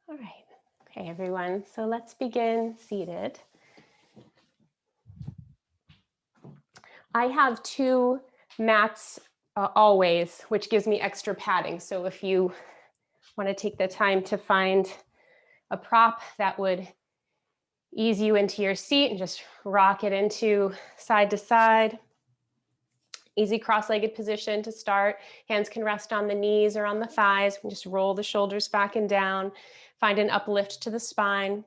All right. Okay, everyone. So let's begin seated. I have two mats always, which gives me extra padding. So if you want to take the time to find a prop that would ease you into your seat and just rock it into side to side. Easy cross-legged position to start. Hands can rest on the knees or on the thighs. Just roll the shoulders back and down. Find an uplift to the spine.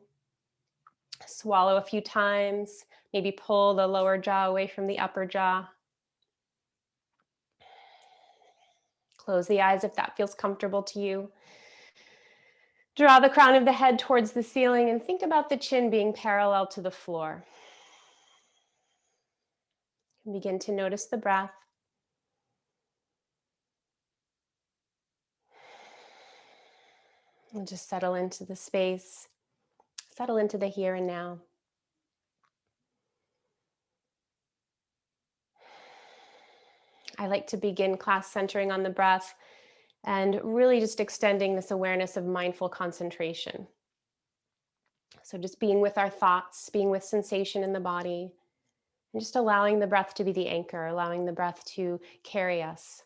Swallow a few times. Maybe pull the lower jaw away from the upper jaw. Close the eyes if that feels comfortable to you. Draw the crown of the head towards the ceiling and think about the chin being parallel to the floor. Begin to notice the breath. And just settle into the space. Settle into the here and now. I like to begin class centering on the breath and really just extending this awareness of mindful concentration. So just being with our thoughts, being with sensation in the body, and just allowing the breath to be the anchor, allowing the breath to carry us.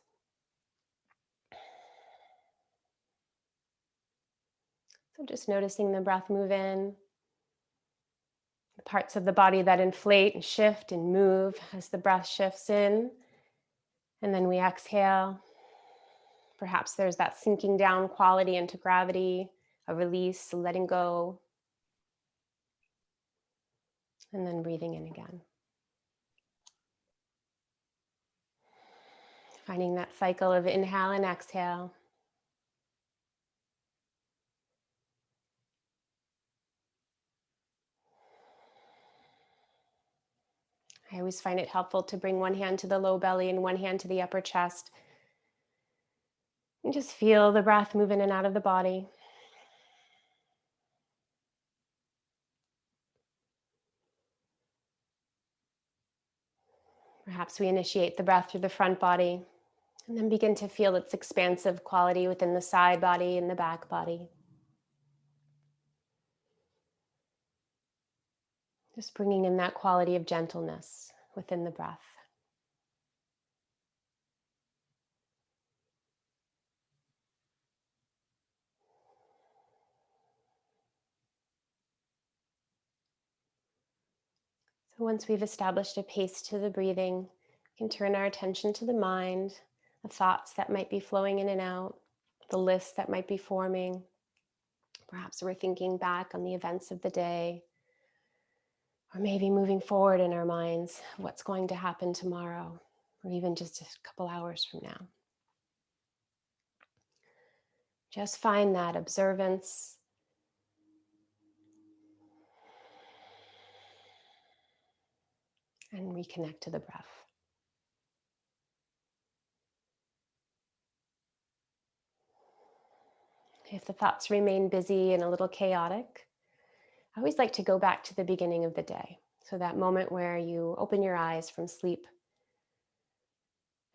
So just noticing the breath move in, the parts of the body that inflate and shift and move as the breath shifts in. And then we exhale. Perhaps there's that sinking down quality into gravity, a release, a letting go. And then breathing in again. Finding that cycle of inhale and exhale. I always find it helpful to bring one hand to the low belly and one hand to the upper chest. And just feel the breath move in and out of the body. Perhaps we initiate the breath through the front body and then begin to feel its expansive quality within the side body and the back body. Just bringing in that quality of gentleness within the breath. So once we've established a pace to the breathing, we can turn our attention to the mind, the thoughts that might be flowing in and out, the lists that might be forming. Perhaps we're thinking back on the events of the day, or maybe moving forward in our minds, what's going to happen tomorrow, or even just a couple hours from now. Just find that observance. And reconnect to the breath. If the thoughts remain busy and a little chaotic, I always like to go back to the beginning of the day. So that moment where you open your eyes from sleep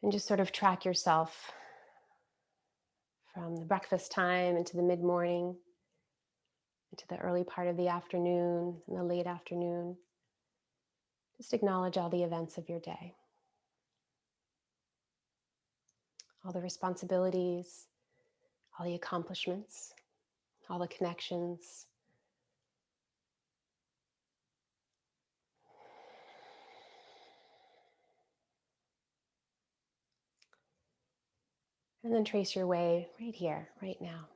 and just sort of track yourself from the breakfast time into the mid-morning, into the early part of the afternoon and the late afternoon. Just acknowledge all the events of your day. All the responsibilities, all the accomplishments, all the connections. And then trace your way right here, right now,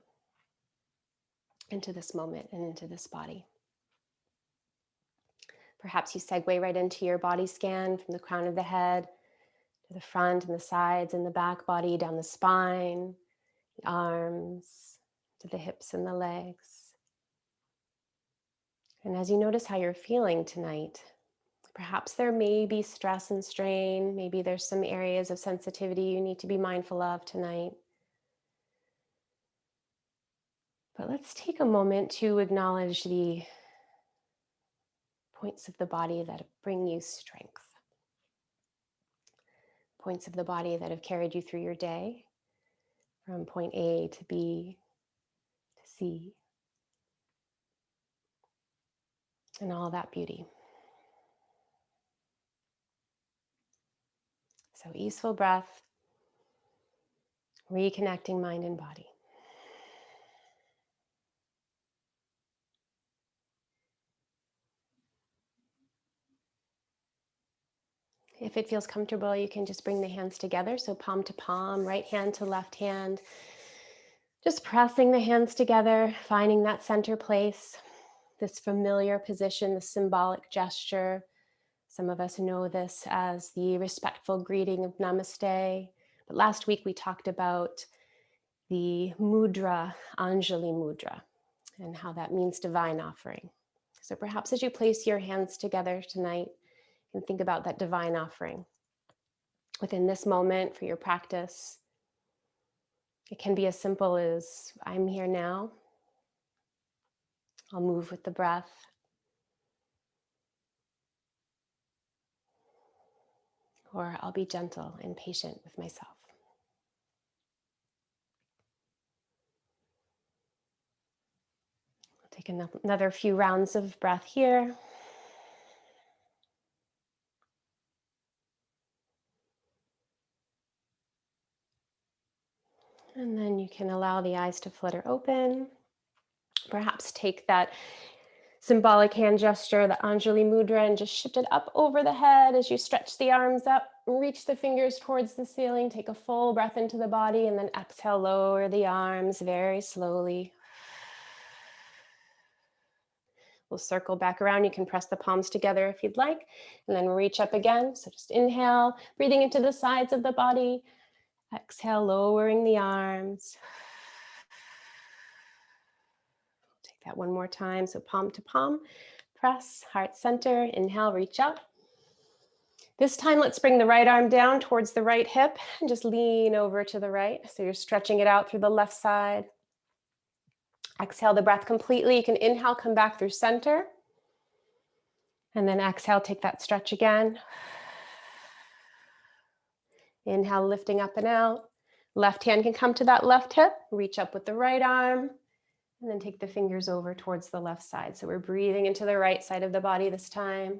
into this moment and into this body. Perhaps you segue right into your body scan from the crown of the head to the front and the sides and the back body, down the spine, the arms, to the hips and the legs. And as you notice how you're feeling tonight, perhaps there may be stress and strain. Maybe there's some areas of sensitivity you need to be mindful of tonight. But let's take a moment to acknowledge the points of the body that bring you strength. Points of the body that have carried you through your day from point A to B to C. and all that beauty. So easeful breath, reconnecting mind and body. If it feels comfortable, you can just bring the hands together. So palm to palm, right hand to left hand. Just pressing the hands together, finding that center place, this familiar position, the symbolic gesture. Some of us know this as the respectful greeting of Namaste. But last week we talked about the mudra, Anjali Mudra, and how that means divine offering. So perhaps as you place your hands together tonight, you can think about that divine offering within this moment for your practice. It can be as simple as, I'm here now. I'll move with the breath. Or I'll be gentle and patient with myself. I'll take another few rounds of breath here. And then you can allow the eyes to flutter open. Perhaps take that symbolic hand gesture, the Anjali Mudra, and just shift it up over the head as you stretch the arms up, reach the fingers towards the ceiling, take a full breath into the body, and then exhale, lower the arms very slowly. We'll circle back around. You can press the palms together if you'd like, and then reach up again. So just inhale, breathing into the sides of the body. Exhale, lowering the arms. Take that one more time. So palm to palm, press, heart center, inhale, reach up. This time, let's bring the right arm down towards the right hip and just lean over to the right. So you're stretching it out through the left side. Exhale the breath completely. You can inhale, come back through center. And then exhale, take that stretch again. Inhale, lifting up and out. Left hand can come to that left hip. Reach up with the right arm. And then take the fingers over towards the left side. So we're breathing into the right side of the body this time.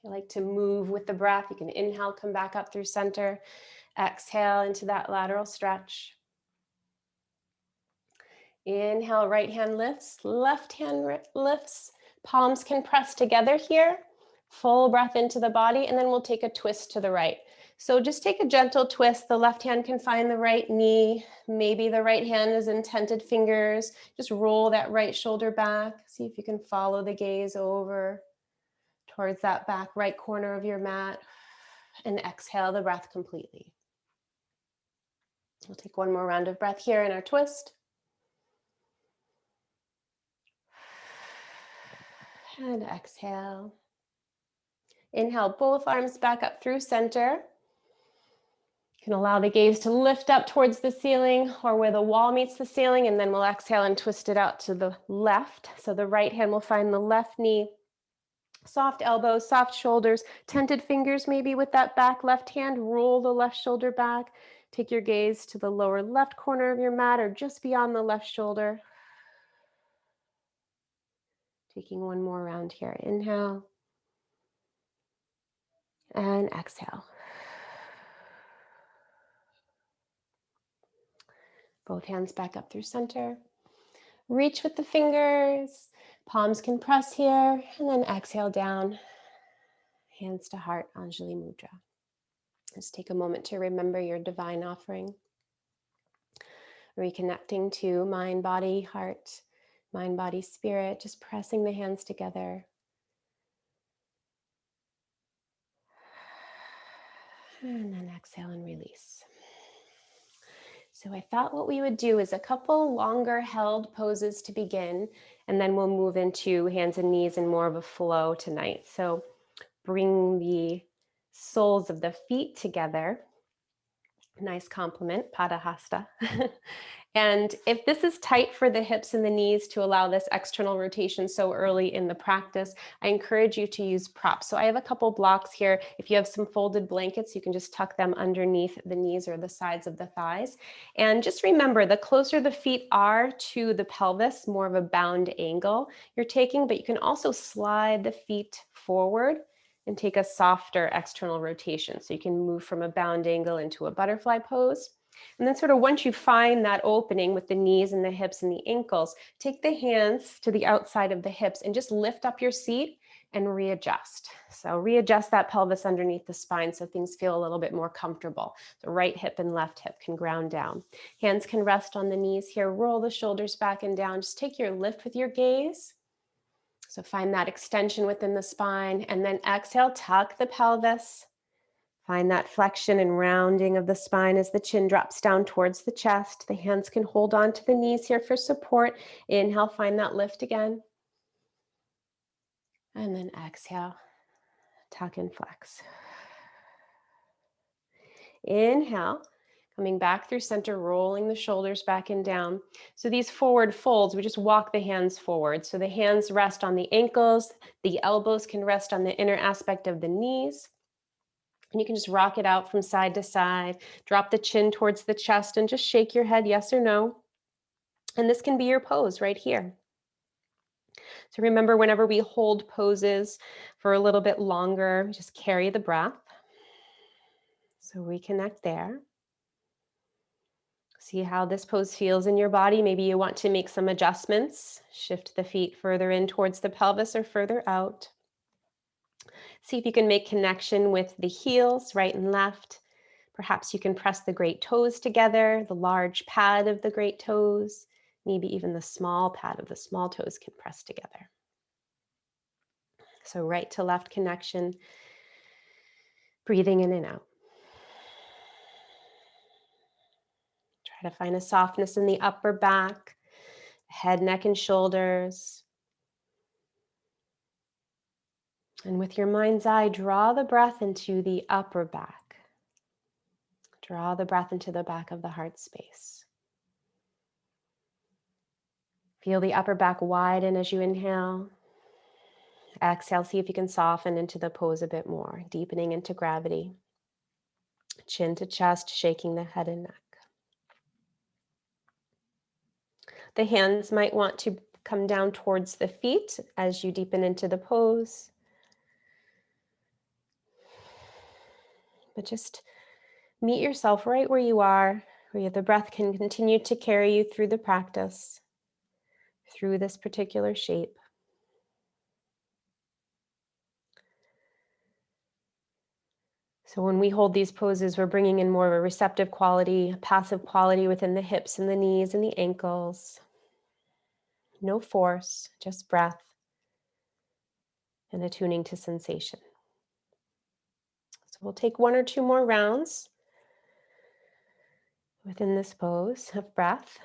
You like to move with the breath. You can inhale, come back up through center. Exhale into that lateral stretch. Inhale, right hand lifts, left hand lifts. Palms can press together here. Full breath into the body, and then we'll take a twist to the right. So just take a gentle twist. The left hand can find the right knee. Maybe the right hand is in tented fingers. Just roll that right shoulder back. See if you can follow the gaze over towards that back right corner of your mat. And exhale the breath completely. We'll take one more round of breath here in our twist. And exhale. Inhale, both arms back up through center. You can allow the gaze to lift up towards the ceiling or where the wall meets the ceiling, and then we'll exhale and twist it out to the left. So the right hand will find the left knee, soft elbows, soft shoulders, tented fingers maybe with that back left hand. Roll the left shoulder back. Take your gaze to the lower left corner of your mat or just beyond the left shoulder. Taking one more round here. Inhale and exhale. Both hands back up through center. Reach with the fingers. Palms can press here, and then exhale down. Hands to heart, Anjali Mudra. Just take a moment to remember your divine offering. Reconnecting to mind, body, heart, mind, body, spirit. Just pressing the hands together. And then exhale and release. So I thought what we would do is a couple longer held poses to begin, and then we'll move into hands and knees and more of a flow tonight. So bring the soles of the feet together. Nice compliment, Padahasta. And if this is tight for the hips and the knees to allow this external rotation so early in the practice, I encourage you to use props. So I have a couple blocks here. If you have some folded blankets, you can just tuck them underneath the knees or the sides of the thighs. And just remember, the closer the feet are to the pelvis, more of a bound angle you're taking, but you can also slide the feet forward and take a softer external rotation. So you can move from a bound angle into a butterfly pose. And then sort of once you find that opening with the knees and the hips and the ankles, take the hands to the outside of the hips and just lift up your seat and readjust. So readjust that pelvis underneath the spine so things feel a little bit more comfortable. The right hip and left hip can ground down. Hands can rest on the knees here. Roll the shoulders back and down. Just take your lift with your gaze. So find that extension within the spine, and then exhale, tuck the pelvis. Find that flexion and rounding of the spine as the chin drops down towards the chest. The hands can hold on to the knees here for support. Inhale, find that lift again. And then exhale, tuck and flex. Inhale, coming back through center, rolling the shoulders back and down. So these forward folds, we just walk the hands forward. So the hands rest on the ankles. The elbows can rest on the inner aspect of the knees. And you can just rock it out from side to side, drop the chin towards the chest and just shake your head yes or no. And this can be your pose right here. So remember, whenever we hold poses for a little bit longer, just carry the breath. So reconnect there. See how this pose feels in your body. Maybe you want to make some adjustments. Shift the feet further in towards the pelvis or further out. See if you can make connection with the heels, right and left. Perhaps you can press the great toes together, the large pad of the great toes, maybe even the small pad of the small toes can press together. So right to left connection, breathing in and out. Try to find a softness in the upper back, head, neck, and shoulders. And with your mind's eye, draw the breath into the upper back. Draw the breath into the back of the heart space. Feel the upper back widen as you inhale. Exhale, see if you can soften into the pose a bit more, deepening into gravity. Chin to chest, shaking the head and neck. The hands might want to come down towards the feet as you deepen into the pose. But just meet yourself right where you are, where the breath can continue to carry you through the practice, through this particular shape. So when we hold these poses, we're bringing in more of a receptive quality, a passive quality within the hips and the knees and the ankles. No force, just breath and attuning to sensation. So we'll take one or two more rounds within this pose of breath.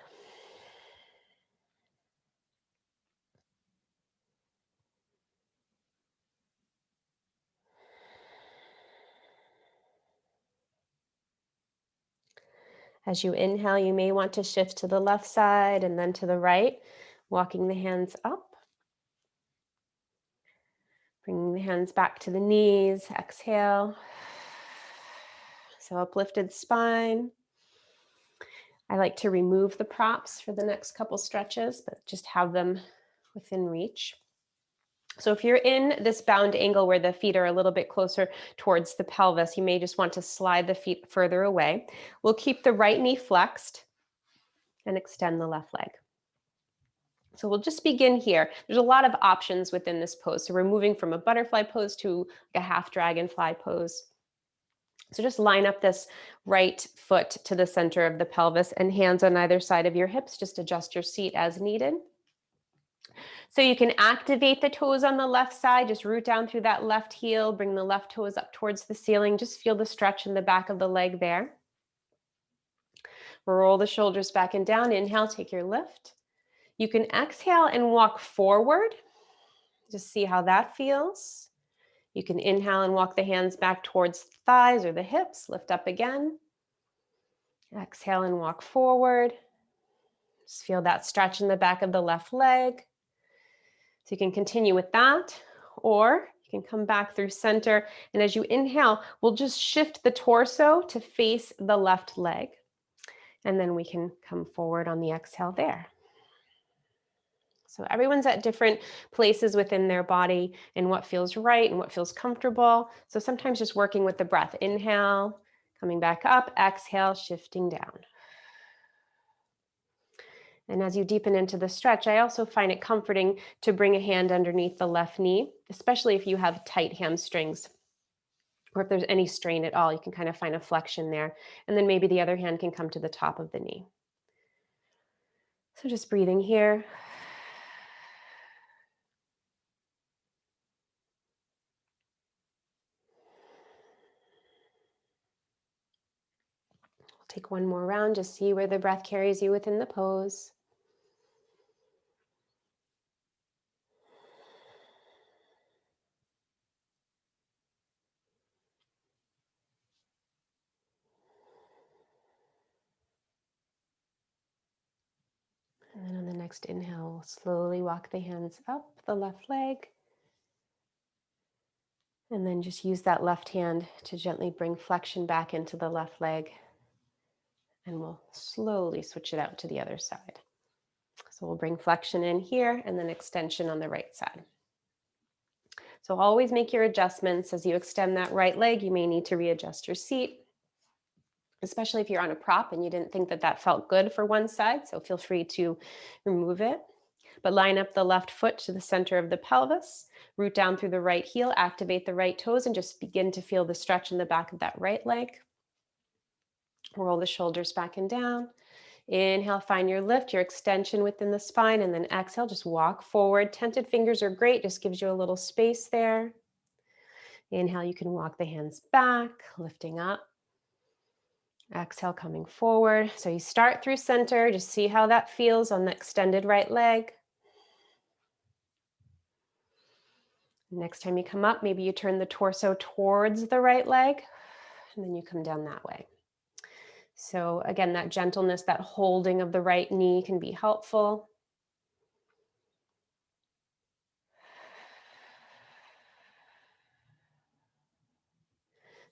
As you inhale, you may want to shift to the left side and then to the right, walking the hands up. Bringing the hands back to the knees, exhale. So uplifted spine. I like to remove the props for the next couple stretches, but just have them within reach. So if you're in this bound angle where the feet are a little bit closer towards the pelvis, you may just want to slide the feet further away. We'll keep the right knee flexed and extend the left leg. So we'll just begin here. There's a lot of options within this pose. So we're moving from a butterfly pose to a half dragonfly pose. So just line up this right foot to the center of the pelvis and hands on either side of your hips. Just adjust your seat as needed. So you can activate the toes on the left side, just root down through that left heel, bring the left toes up towards the ceiling, just feel the stretch in the back of the leg there. Roll the shoulders back and down, inhale, take your lift. You can exhale and walk forward, just see how that feels. You can inhale and walk the hands back towards the thighs or the hips, lift up again. Exhale and walk forward. Just feel that stretch in the back of the left leg. So you can continue with that, or you can come back through center. And as you inhale, we'll just shift the torso to face the left leg. And then we can come forward on the exhale there. So everyone's at different places within their body and what feels right and what feels comfortable. So sometimes just working with the breath. Inhale, coming back up, exhale, shifting down. And as you deepen into the stretch, I also find it comforting to bring a hand underneath the left knee, especially if you have tight hamstrings or if there's any strain at all, you can kind of find a flexion there. And then maybe the other hand can come to the top of the knee. So just breathing here. Take one more round, just see where the breath carries you within the pose. And then on the next inhale, we'll slowly walk the hands up the left leg. And then just use that left hand to gently bring flexion back into the left leg. And we'll slowly switch it out to the other side. So we'll bring flexion in here and then extension on the right side. So always make your adjustments. As you extend that right leg, you may need to readjust your seat, especially if you're on a prop and you didn't think that that felt good for one side. So feel free to remove it. But line up the left foot to the center of the pelvis, root down through the right heel, activate the right toes, and just begin to feel the stretch in the back of that right leg. Roll the shoulders back and down. Inhale, find your lift, your extension within the spine, and then exhale, just walk forward. Tented fingers are great, just gives you a little space there. Inhale, you can walk the hands back, lifting up. Exhale, coming forward. So you start through center, just see how that feels on the extended right leg. Next time you come up, maybe you turn the torso towards the right leg, and then you come down that way. So again, that gentleness, that holding of the right knee can be helpful.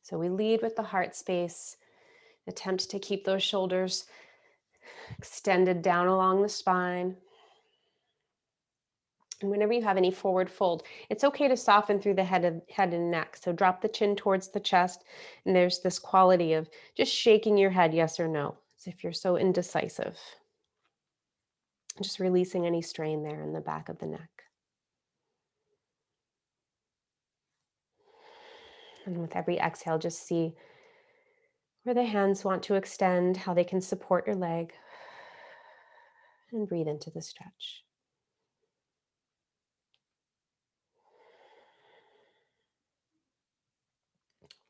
So we lead with the heart space, attempt to keep those shoulders extended down along the spine. And whenever you have any forward fold, it's okay to soften through the head and neck. So drop the chin towards the chest, and there's this quality of just shaking your head yes or no, as if you're so indecisive. Just releasing any strain there in the back of the neck. And with every exhale, just see where the hands want to extend, how they can support your leg, and breathe into the stretch.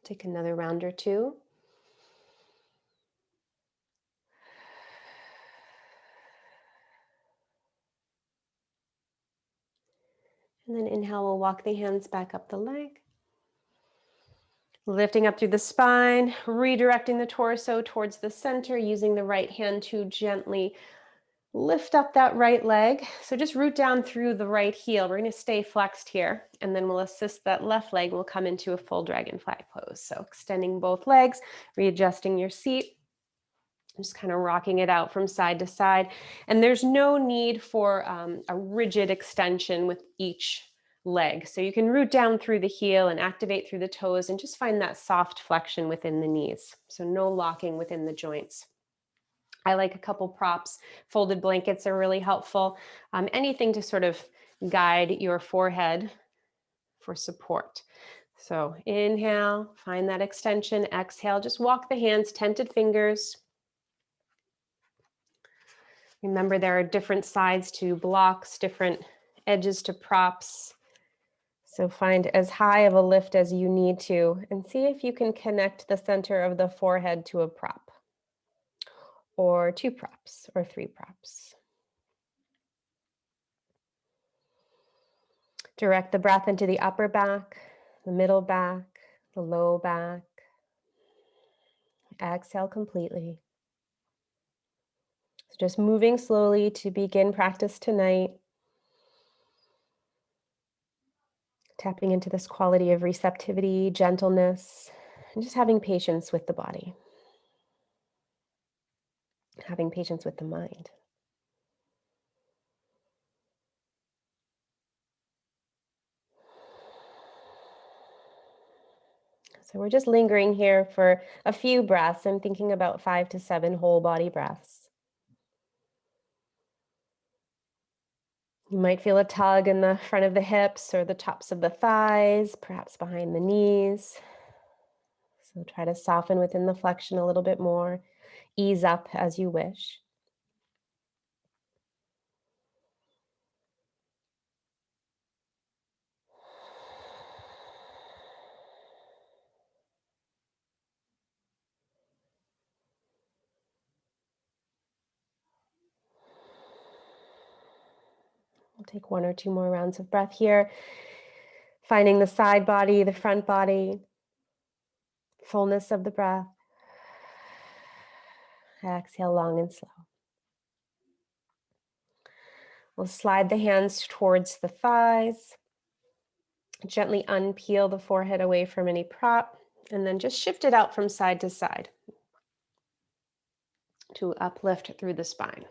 Take another round or two. And then inhale, we'll walk the hands back up the leg. Lifting up through the spine, redirecting the torso towards the center, using the right hand to gently lift up that right leg. So just root down through the right heel. We're going to stay flexed here, and then we'll assist that left leg. We'll come into a full dragonfly pose. So extending both legs, readjusting your seat, just kind of rocking it out from side to side. And there's no need for a rigid extension with each leg. So you can root down through the heel and activate through the toes and just find that soft flexion within the knees. So no locking within the joints. I like a couple props. Folded blankets are really helpful. Anything to sort of guide your forehead for support. So inhale, find that extension. Exhale, just walk the hands, tented fingers. Remember, there are different sides to blocks, different edges to props. So find as high of a lift as you need to, and see if you can connect the center of the forehead to a prop, or two props, or three props. Direct the breath into the upper back, the middle back, the low back. Exhale completely. So just moving slowly to begin practice tonight. Tapping into this quality of receptivity, gentleness, and just having patience with the body. Having patience with the mind. So we're just lingering here for a few breaths. I'm thinking about 5 to 7 whole body breaths. You might feel a tug in the front of the hips or the tops of the thighs, perhaps behind the knees. So try to soften within the flexion a little bit more. Ease up as you wish. We'll take 1 or 2 more rounds of breath here. Finding the side body, the front body, fullness of the breath. Exhale long and slow. We'll slide the hands towards the thighs. Gently unpeel the forehead away from any prop, and then just shift it out from side to side to uplift through the spine.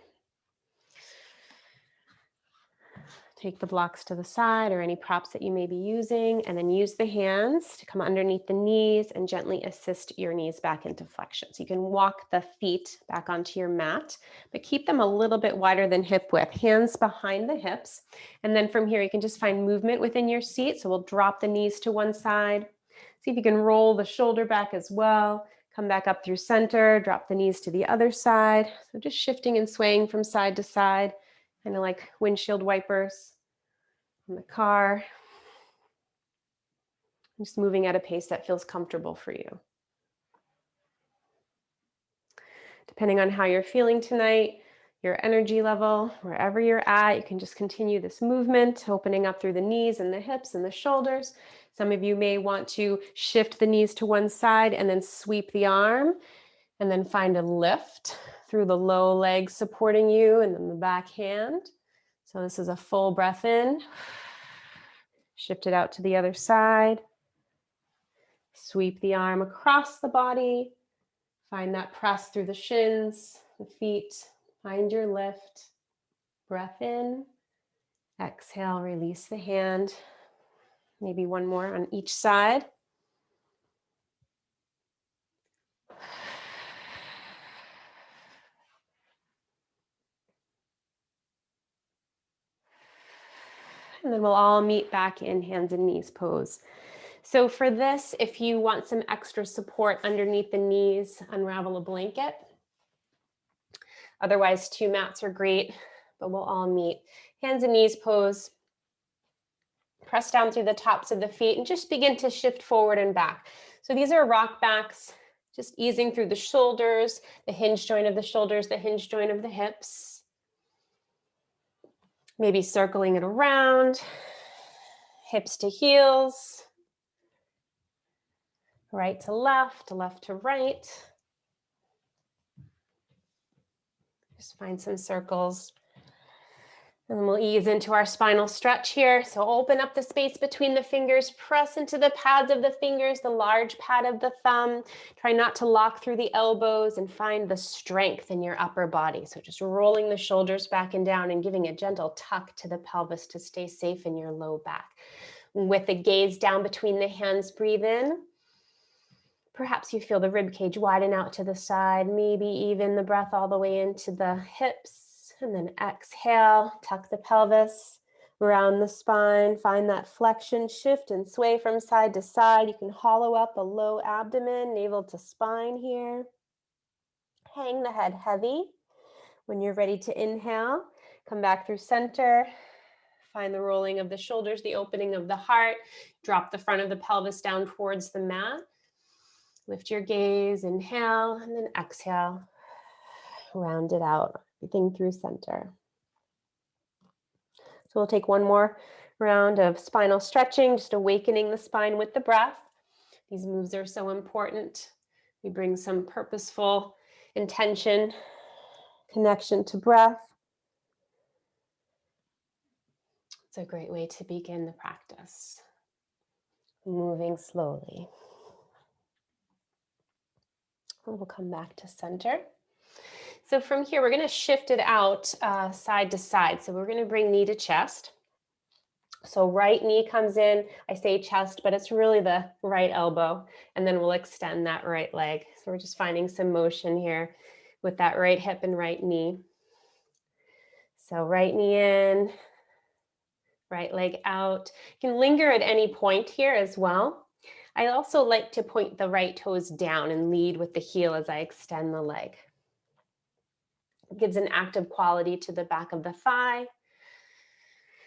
Take the blocks to the side or any props that you may be using, and then use the hands to come underneath the knees and gently assist your knees back into flexion. So you can walk the feet back onto your mat, but keep them a little bit wider than hip width. Hands behind the hips. And then from here, you can just find movement within your seat. So we'll drop the knees to one side. See if you can roll the shoulder back as well. Come back up through center, drop the knees to the other side. So just shifting and swaying from side to side, kind of like windshield wipers in the car. Just moving at a pace that feels comfortable for you. Depending on how you're feeling tonight, your energy level, wherever you're at, you can just continue this movement, opening up through the knees and the hips and the shoulders. Some of you may want to shift the knees to one side and then sweep the arm, and then find a lift through the low leg supporting you and then the back hand. So this is a full breath in. Shift it out to the other side. Sweep the arm across the body. Find that press through the shins, the feet. Find your lift. Breath in. Exhale, release the hand. Maybe one more on each side. And then we'll all meet back in hands and knees pose. So for this, if you want some extra support underneath the knees, unravel a blanket. Otherwise, 2 mats are great, but we'll all meet. Hands and knees pose. Press down through the tops of the feet and just begin to shift forward and back. So these are rock backs, just easing through the shoulders, the hinge joint of the shoulders, the hinge joint of the hips. Maybe circling it around, hips to heels, right to left to right. Just find some circles. And then we'll ease into our spinal stretch here. So open up the space between the fingers, press into the pads of the fingers, the large pad of the thumb. Try not to lock through the elbows and find the strength in your upper body. So just rolling the shoulders back and down and giving a gentle tuck to the pelvis to stay safe in your low back. With the gaze down between the hands, breathe in. Perhaps you feel the rib cage widen out to the side, maybe even the breath all the way into the hips. And then exhale, tuck the pelvis, round the spine, find that flexion, shift and sway from side to side. You can hollow up a low abdomen, navel to spine here. Hang the head heavy. When you're ready to inhale, come back through center. Find the rolling of the shoulders, the opening of the heart. Drop the front of the pelvis down towards the mat. Lift your gaze, inhale, and then exhale. Round it out, everything through center. So we'll take one more round of spinal stretching, just awakening the spine with the breath. These moves are so important. We bring some purposeful intention connection to breath. It's a great way to begin the practice. Moving slowly. And we'll come back to center. So from here, we're going to shift it out side to side. So we're going to bring knee to chest. So right knee comes in, I say chest, but it's really the right elbow. And then we'll extend that right leg. So we're just finding some motion here with that right hip and right knee. So right knee in, right leg out. You can linger at any point here as well. I also like to point the right toes down and lead with the heel as I extend the leg. It gives an active quality to the back of the thigh.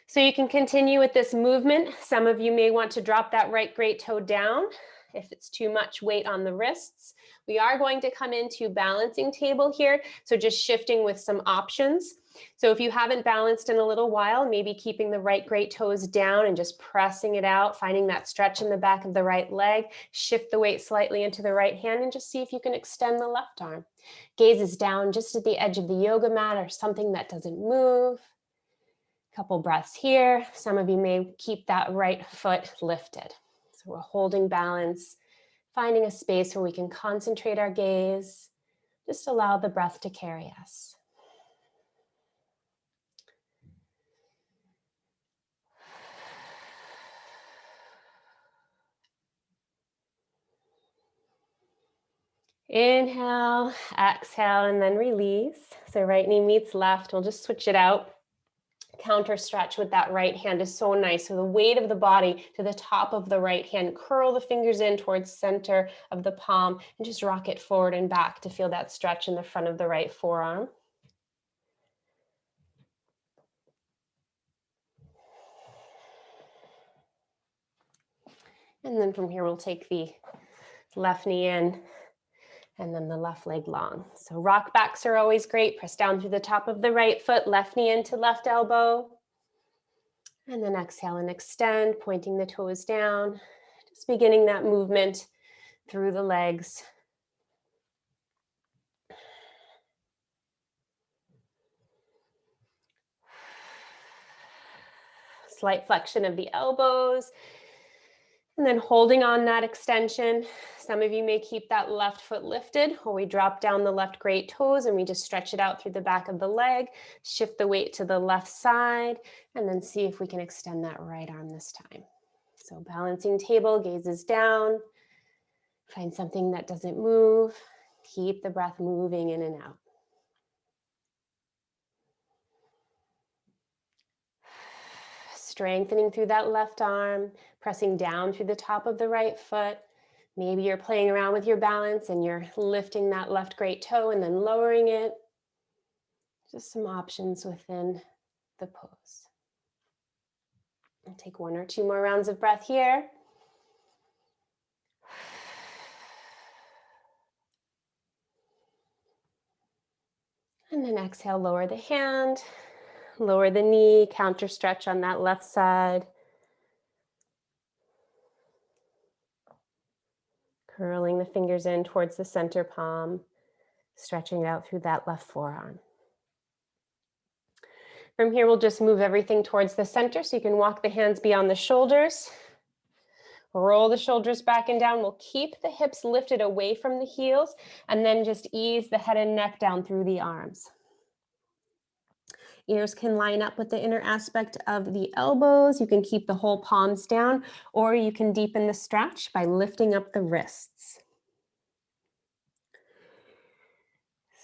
So you can continue with this movement. Some of you may want to drop that right great toe down if it's too much weight on the wrists. We are going to come into balancing table here, so just shifting with some options. So if you haven't balanced in a little while, maybe keeping the right great toes down and just pressing it out, finding that stretch in the back of the right leg, shift the weight slightly into the right hand and just see if you can extend the left arm. Gaze is down just at the edge of the yoga mat or something that doesn't move. Couple breaths here. Some of you may keep that right foot lifted. So we're holding balance, finding a space where we can concentrate our gaze. Just allow the breath to carry us. Inhale, exhale, and then release. So right knee meets left. We'll just switch it out. Counter stretch with that right hand is so nice. So the weight of the body to the top of the right hand, curl the fingers in towards center of the palm and just rock it forward and back to feel that stretch in the front of the right forearm. And then from here, we'll take the left knee in and then the left leg long. So rock backs are always great. Press down through the top of the right foot, left knee into left elbow. And then exhale and extend, pointing the toes down. Just beginning that movement through the legs. Slight flexion of the elbows. And then holding on that extension. Some of you may keep that left foot lifted, or we drop down the left great toes and we just stretch it out through the back of the leg, shift the weight to the left side, and then see if we can extend that right arm this time. So balancing table, gazes down, find something that doesn't move, keep the breath moving in and out. Strengthening through that left arm, pressing down through the top of the right foot. Maybe you're playing around with your balance and you're lifting that left great toe and then lowering it. Just some options within the pose. I'll take 1 or 2 more rounds of breath here. And then exhale, lower the hand, lower the knee, counter stretch on that left side. Curling the fingers in towards the center palm, stretching out through that left forearm. From here, we'll just move everything towards the center so you can walk the hands beyond the shoulders. Roll the shoulders back and down. We'll keep the hips lifted away from the heels and then just ease the head and neck down through the arms. Ears can line up with the inner aspect of the elbows. You can keep the whole palms down, or you can deepen the stretch by lifting up the wrists.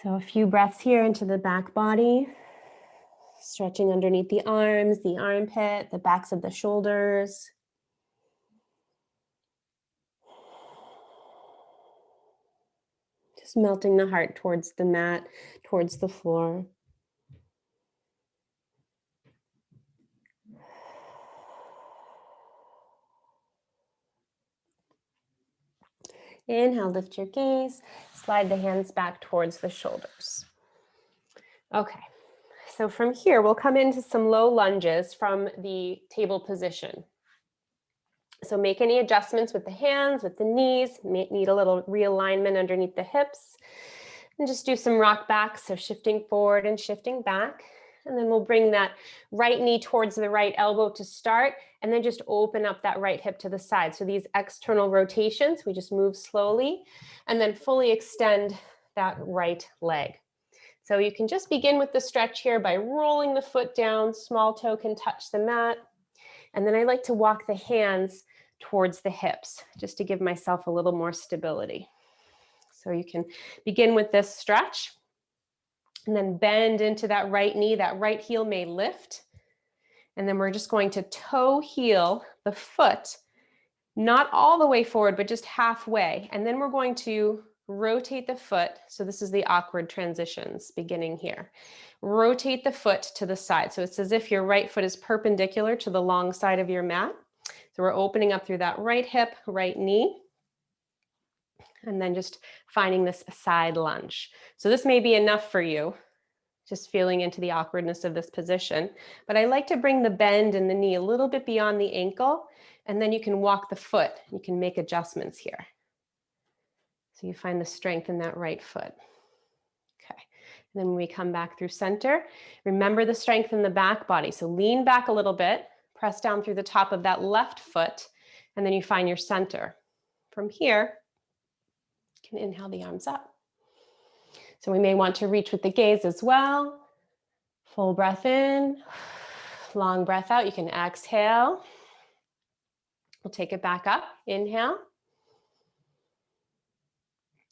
So a few breaths here into the back body, stretching underneath the arms, the armpit, the backs of the shoulders. Just melting the heart towards the mat, towards the floor. Inhale, lift your gaze, slide the hands back towards the shoulders. Okay, so from here, we'll come into some low lunges from the table position. So make any adjustments with the hands, with the knees, may need a little realignment underneath the hips. And just do some rock backs, so shifting forward and shifting back. And then we'll bring that right knee towards the right elbow to start, and then just open up that right hip to the side. So these external rotations, we just move slowly, and then fully extend that right leg. So you can just begin with the stretch here by rolling the foot down, small toe can touch the mat. And then I like to walk the hands towards the hips, just to give myself a little more stability. So you can begin with this stretch, and then bend into that right knee. That right heel may lift. And then we're just going to toe heel the foot, not all the way forward, but just halfway. And then we're going to rotate the foot. So this is the awkward transitions beginning here. Rotate the foot to the side. So it's as if your right foot is perpendicular to the long side of your mat. So we're opening up through that right hip, right knee. And then just finding this side lunge. So this may be enough for you, just feeling into the awkwardness of this position. But I like to bring the bend in the knee a little bit beyond the ankle, and then you can walk the foot. You can make adjustments here. So you find the strength in that right foot. Okay, and then when we come back through center, remember the strength in the back body. So lean back a little bit, press down through the top of that left foot, and then you find your center. From here, you can inhale the arms up. So we may want to reach with the gaze as well. Full breath in, long breath out. You can exhale. We'll take it back up. Inhale.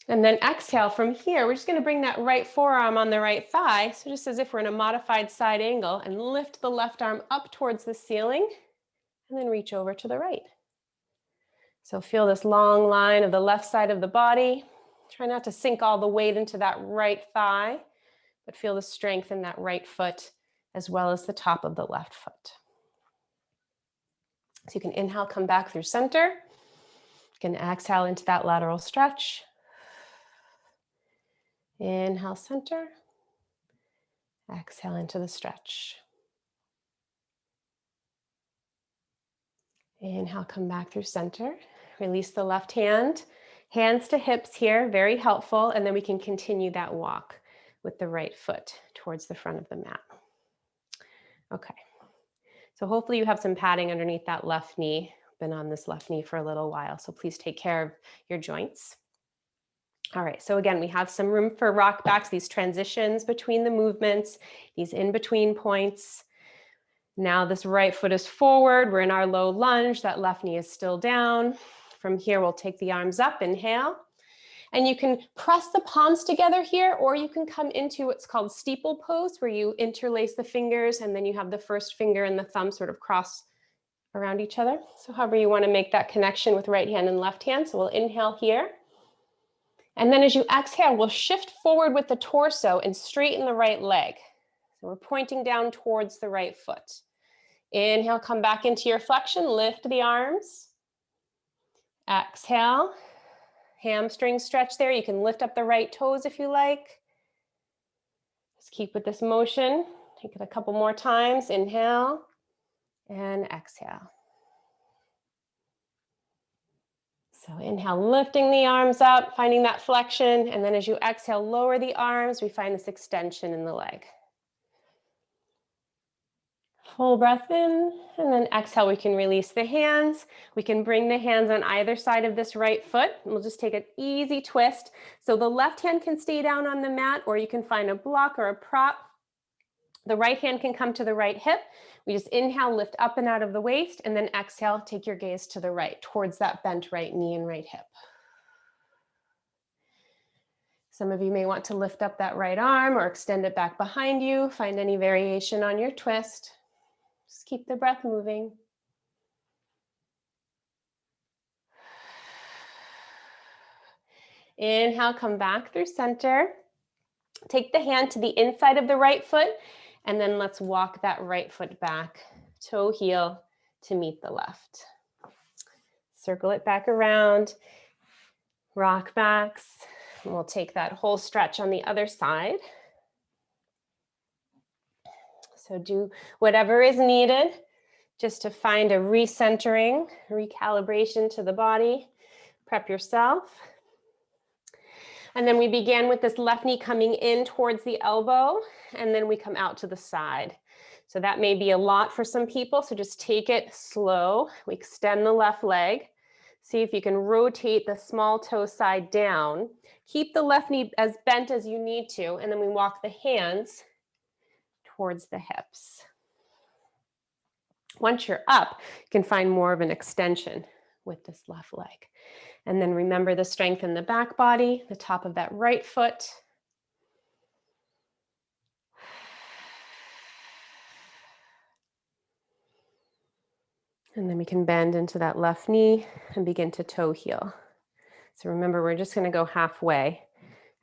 And then exhale. From here, we're just going to bring that right forearm on the right thigh. So just as if we're in a modified side angle, and lift the left arm up towards the ceiling, and then reach over to the right. So feel this long line of the left side of the body. Try not to sink all the weight into that right thigh, but feel the strength in that right foot as well as the top of the left foot. So you can inhale, come back through center. You can exhale into that lateral stretch. Inhale, center. Exhale into the stretch. Inhale, come back through center. Release the left hand. Hands to hips here, very helpful. And then we can continue that walk with the right foot towards the front of the mat. Okay. So hopefully you have some padding underneath that left knee. Been on this left knee for a little while, so please take care of your joints. All right, so again, we have some room for rock backs, these transitions between the movements, these in-between points. Now this right foot is forward. We're in our low lunge. That left knee is still down. From here, we'll take the arms up, inhale. And you can press the palms together here, or you can come into what's called Steeple Pose, where you interlace the fingers and then you have the first finger and the thumb sort of cross around each other. So however you want to make that connection with right hand and left hand. So we'll inhale here. And then as you exhale, we'll shift forward with the torso and straighten the right leg. So we're pointing down towards the right foot. Inhale, come back into your flexion, lift the arms. Exhale, hamstring stretch there. You can lift up the right toes if you like. Just keep with this motion. Take it a couple more times. Inhale and exhale. So inhale, lifting the arms up, finding that flexion. And then as you exhale, lower the arms. We find this extension in the leg. Full breath in, and then exhale, we can release the hands. We can bring the hands on either side of this right foot. We'll just take an easy twist. So the left hand can stay down on the mat, or you can find a block or a prop. The right hand can come to the right hip. We just inhale, lift up and out of the waist, and then exhale, take your gaze to the right, towards that bent right knee and right hip. Some of you may want to lift up that right arm or extend it back behind you. Find any variation on your twist. Just keep the breath moving. Inhale, come back through center. Take the hand to the inside of the right foot, and then let's walk that right foot back, toe heel to meet the left. Circle it back around, rock backs, and we'll take that whole stretch on the other side. So do whatever is needed just to find a recentering, recalibration to the body. Prep yourself. And then we began with this left knee coming in towards the elbow, and then we come out to the side. So that may be a lot for some people, so just take it slow. We extend the left leg. See if you can rotate the small toe side down. Keep the left knee as bent as you need to, and then we walk the hands towards the hips. Once you're up, you can find more of an extension with this left leg. And then remember the strength in the back body, the top of that right foot. And then we can bend into that left knee and begin to toe heel. So remember, we're just going to go halfway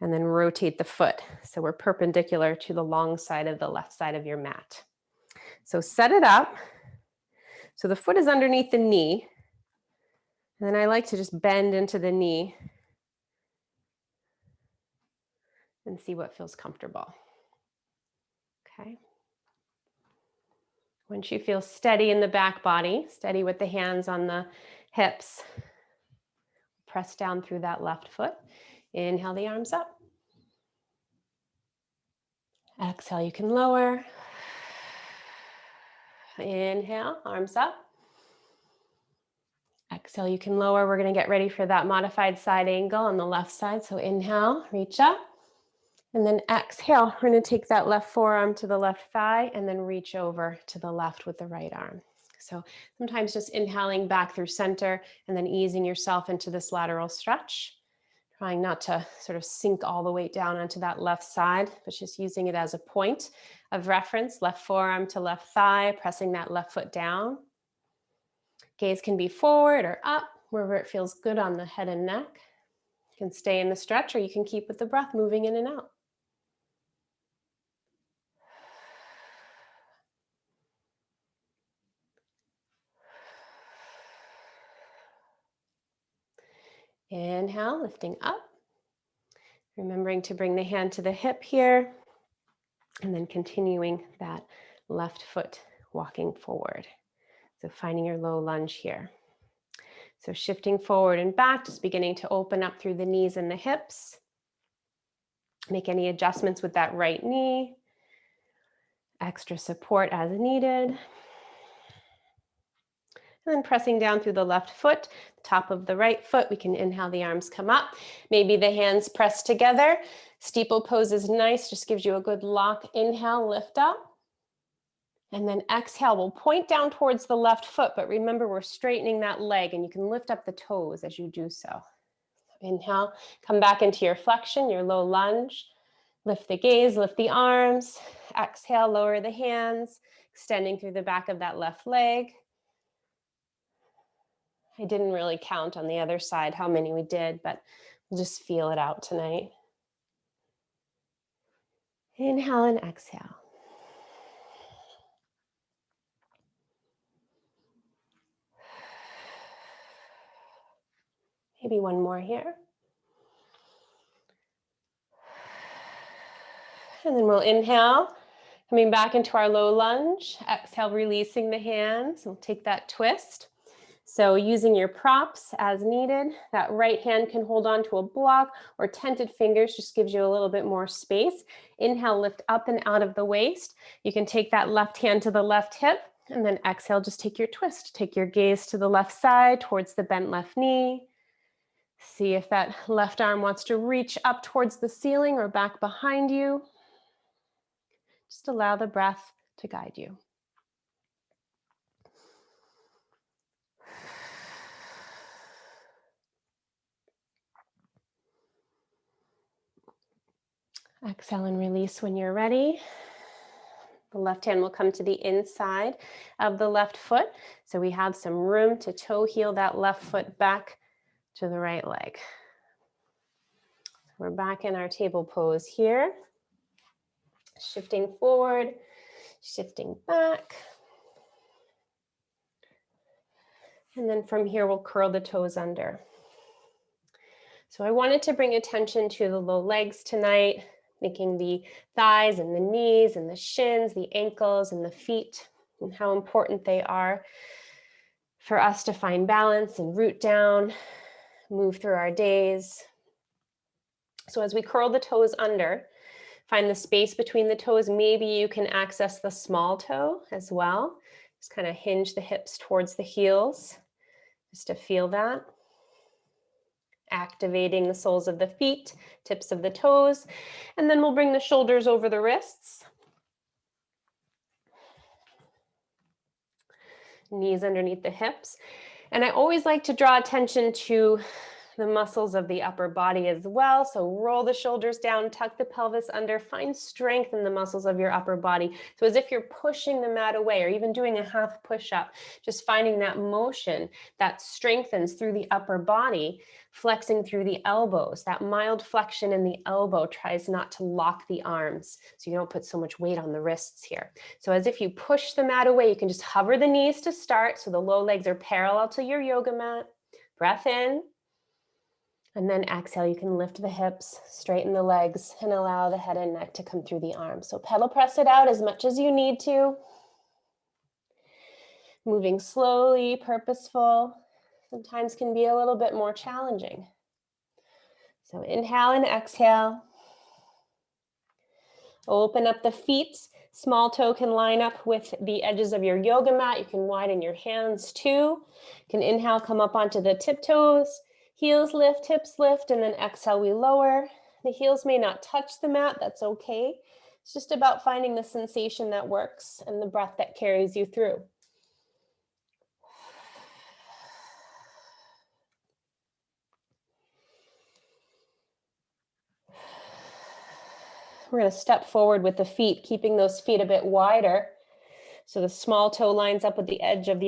and then rotate the foot. So we're perpendicular to the long side of the left side of your mat. So set it up. So the foot is underneath the knee. And then I like to just bend into the knee and see what feels comfortable. Okay. Once you feel steady in the back body, steady with the hands on the hips, press down through that left foot. Inhale the arms up. Exhale, you can lower. Inhale, arms up. Exhale, you can lower. We're going to get ready for that modified side angle on the left side. So inhale, reach up. And then exhale, we're going to take that left forearm to the left thigh and then reach over to the left with the right arm. So sometimes just inhaling back through center and then easing yourself into this lateral stretch. Trying not to sort of sink all the way down onto that left side, but just using it as a point of reference, left forearm to left thigh, pressing that left foot down. Gaze can be forward or up, wherever it feels good on the head and neck. You can stay in the stretch or you can keep with the breath moving in and out. Inhale, lifting up. Remembering to bring the hand to the hip here. And then continuing that left foot walking forward. So finding your low lunge here. So shifting forward and back, just beginning to open up through the knees and the hips. Make any adjustments with that right knee. Extra support as needed. And then pressing down through the left foot, top of the right foot, we can inhale, the arms come up. Maybe the hands press together. Steeple pose is nice, just gives you a good lock. Inhale, lift up. And then exhale, we'll point down towards the left foot, but remember we're straightening that leg and you can lift up the toes as you do so. Inhale, come back into your flexion, your low lunge. Lift the gaze, lift the arms. Exhale, lower the hands, extending through the back of that left leg. I didn't really count on the other side how many we did, but we'll just feel it out tonight. Inhale and exhale. Maybe one more here. And then we'll inhale, coming back into our low lunge. Exhale, releasing the hands. We'll take that twist. So using your props as needed, that right hand can hold on to a block or tented fingers, just gives you a little bit more space. Inhale, lift up and out of the waist. You can take that left hand to the left hip and then exhale, just take your twist. Take your gaze to the left side towards the bent left knee. See if that left arm wants to reach up towards the ceiling or back behind you. Just allow the breath to guide you. Exhale and release when you're ready. The left hand will come to the inside of the left foot. So we have some room to toe heel that left foot back to the right leg. We're back in our table pose here. Shifting forward, shifting back. And then from here, we'll curl the toes under. So I wanted to bring attention to the low legs tonight, making the thighs and the knees and the shins, the ankles and the feet, and how important they are for us to find balance and root down, move through our days. So as we curl the toes under, find the space between the toes. Maybe you can access the small toe as well. Just kind of hinge the hips towards the heels, just to feel that. Activating the soles of the feet, tips of the toes, and then we'll bring the shoulders over the wrists. Knees underneath the hips. And I always like to draw attention to the muscles of the upper body as well. So roll the shoulders down, tuck the pelvis under, find strength in the muscles of your upper body. So as if you're pushing the mat away or even doing a half push-up, just finding that motion that strengthens through the upper body, flexing through the elbows. That mild flexion in the elbow tries not to lock the arms, so you don't put so much weight on the wrists here. So as if you push the mat away, you can just hover the knees to start, so the low legs are parallel to your yoga mat. Breath in. And then exhale, you can lift the hips, straighten the legs, and allow the head and neck to come through the arms. So pedal press it out as much as you need to. Moving slowly, purposeful, sometimes can be a little bit more challenging. So inhale and exhale. Open up the feet. Small toe can line up with the edges of your yoga mat. You can widen your hands too. You can inhale, come up onto the tiptoes. Heels lift, hips lift, and then exhale, we lower. The heels may not touch the mat, that's okay. It's just about finding the sensation that works and the breath that carries you through. We're going to step forward with the feet, keeping those feet a bit wider. So the small toe lines up with the edge of the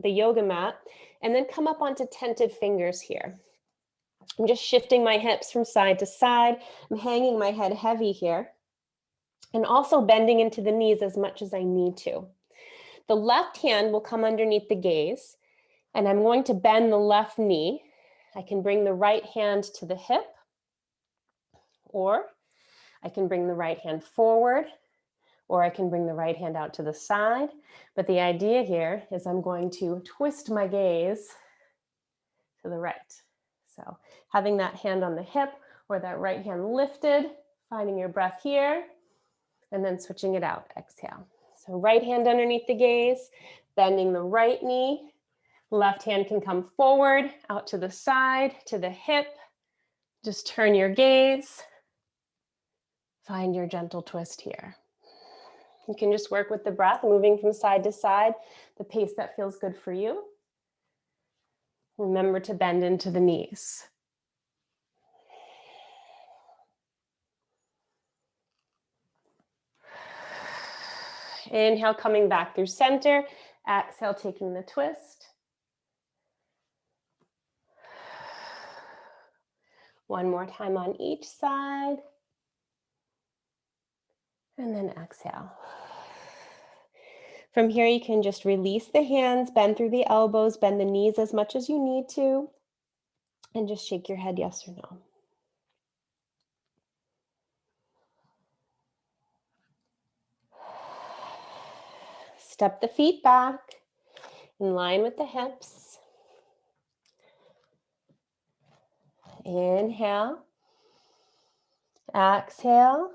yoga mat, and then come up onto tented fingers here. I'm just shifting my hips from side to side. I'm hanging my head heavy here, and also bending into the knees as much as I need to. The left hand will come underneath the gaze, and I'm going to bend the left knee. I can bring the right hand to the hip, or I can bring the right hand forward, or I can bring the right hand out to the side. But the idea here is I'm going to twist my gaze to the right. So having that hand on the hip or that right hand lifted, finding your breath here, and then switching it out, exhale. So right hand underneath the gaze, bending the right knee, left hand can come forward, out to the side, to the hip. Just turn your gaze, find your gentle twist here. You can just work with the breath, moving from side to side, the pace that feels good for you. Remember to bend into the knees. Inhale, coming back through center. Exhale, taking the twist. One more time on each side. And then exhale. From here, you can just release the hands, bend through the elbows, bend the knees as much as you need to, and just shake your head yes or no. Step the feet back in line with the hips. Inhale. Exhale.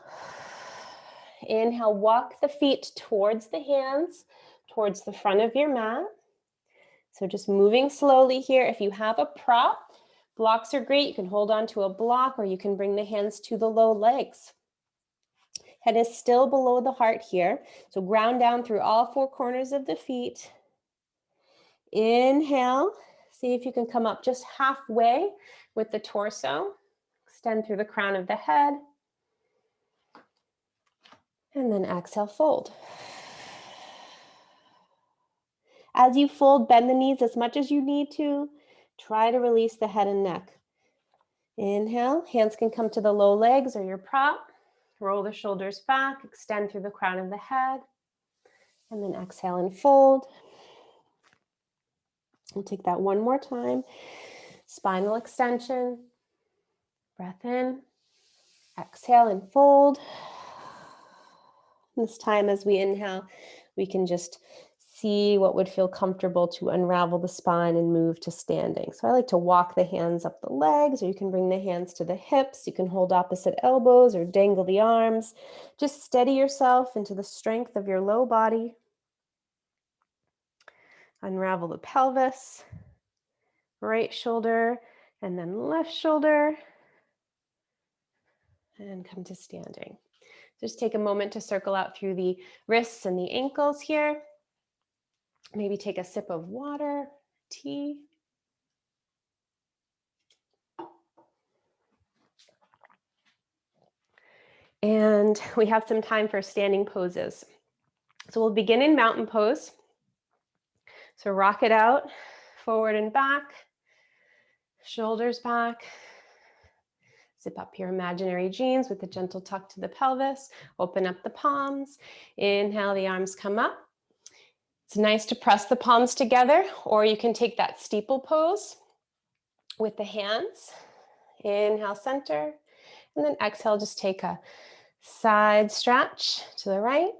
Inhale, walk the feet towards the hands, towards the front of your mat. So just moving slowly here. If you have a prop, blocks are great. You can hold on to a block or you can bring the hands to the low legs. Head is still below the heart here. So ground down through all four corners of the feet. Inhale. See if you can come up just halfway with the torso. Extend through the crown of the head. And then exhale, fold. As you fold, bend the knees as much as you need to. Try to release the head and neck. Inhale, hands can come to the low legs or your prop. Roll the shoulders back, extend through the crown of the head. And then exhale and fold. We'll take that one more time. Spinal extension. Breath in. Exhale and fold. This time as we inhale, we can just see what would feel comfortable to unravel the spine and move to standing. So I like to walk the hands up the legs, or you can bring the hands to the hips. You can hold opposite elbows or dangle the arms. Just steady yourself into the strength of your low body. Unravel the pelvis, right shoulder, and then left shoulder, and come to standing. Just take a moment to circle out through the wrists and the ankles here. Maybe take a sip of water, tea. And we have some time for standing poses. So we'll begin in mountain pose. So rock it out, forward and back, shoulders back. Zip up your imaginary jeans with a gentle tuck to the pelvis. Open up the palms. Inhale, the arms come up. It's nice to press the palms together, or you can take that steeple pose with the hands. Inhale, center, and then exhale, just take a side stretch to the right,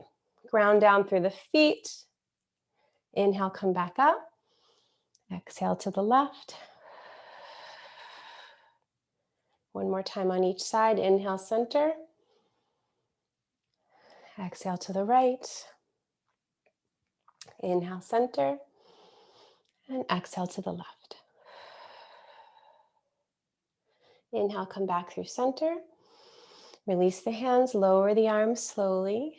ground down through the feet. Inhale, come back up. Exhale to the left. One more time on each side. Inhale, center. Exhale to the right. Inhale, center. And exhale to the left. Inhale, come back through center. Release the hands, lower the arms slowly.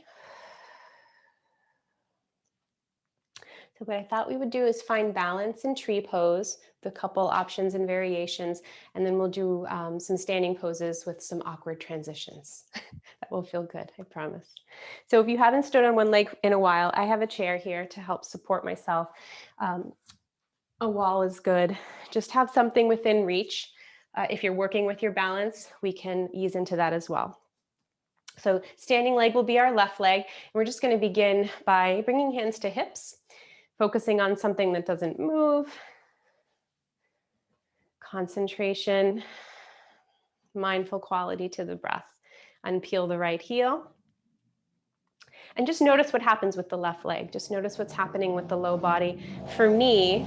So what I thought we would do is find balance in tree pose, the couple options and variations, and then we'll do some standing poses with some awkward transitions. That will feel good, I promise. So if you haven't stood on one leg in a while, I have a chair here to help support myself. A wall is good. Just have something within reach. If you're working with your balance, we can ease into that as well. So standing leg will be our left leg. We're just going to begin by bringing hands to hips, focusing on something that doesn't move. Concentration, mindful quality to the breath. Unpeel the right heel. And just notice what happens with the left leg. Just notice what's happening with the low body. For me,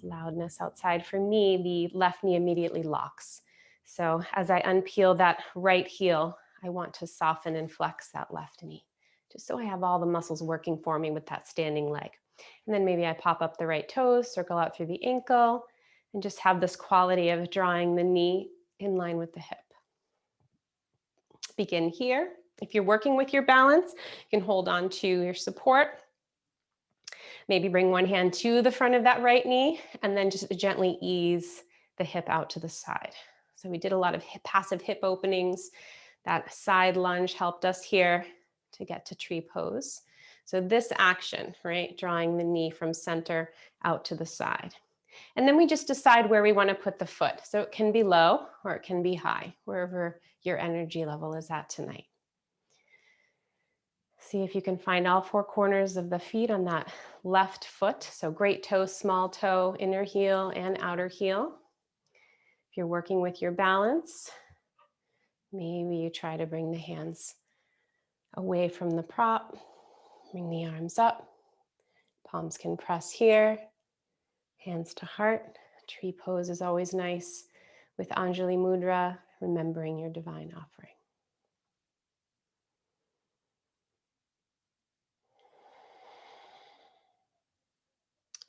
loudness outside. For me, the left knee immediately locks. So as I unpeel that right heel, I want to soften and flex that left knee, just so I have all the muscles working for me with that standing leg. And then maybe I pop up the right toes, circle out through the ankle, and just have this quality of drawing the knee in line with the hip. Begin here. If you're working with your balance, you can hold on to your support. Maybe bring one hand to the front of that right knee and then just gently ease the hip out to the side. So we did a lot of passive hip openings. That side lunge helped us here to get to tree pose. So this action, right, drawing the knee from center out to the side. And then we just decide where we want to put the foot. So it can be low or it can be high, wherever your energy level is at tonight. See if you can find all four corners of the feet on that left foot. So great toe, small toe, inner heel and outer heel. If you're working with your balance, maybe you try to bring the hands away from the prop. Bring the arms up. Palms can press here. Hands to heart. Tree pose is always nice with Anjali Mudra, remembering your divine offering.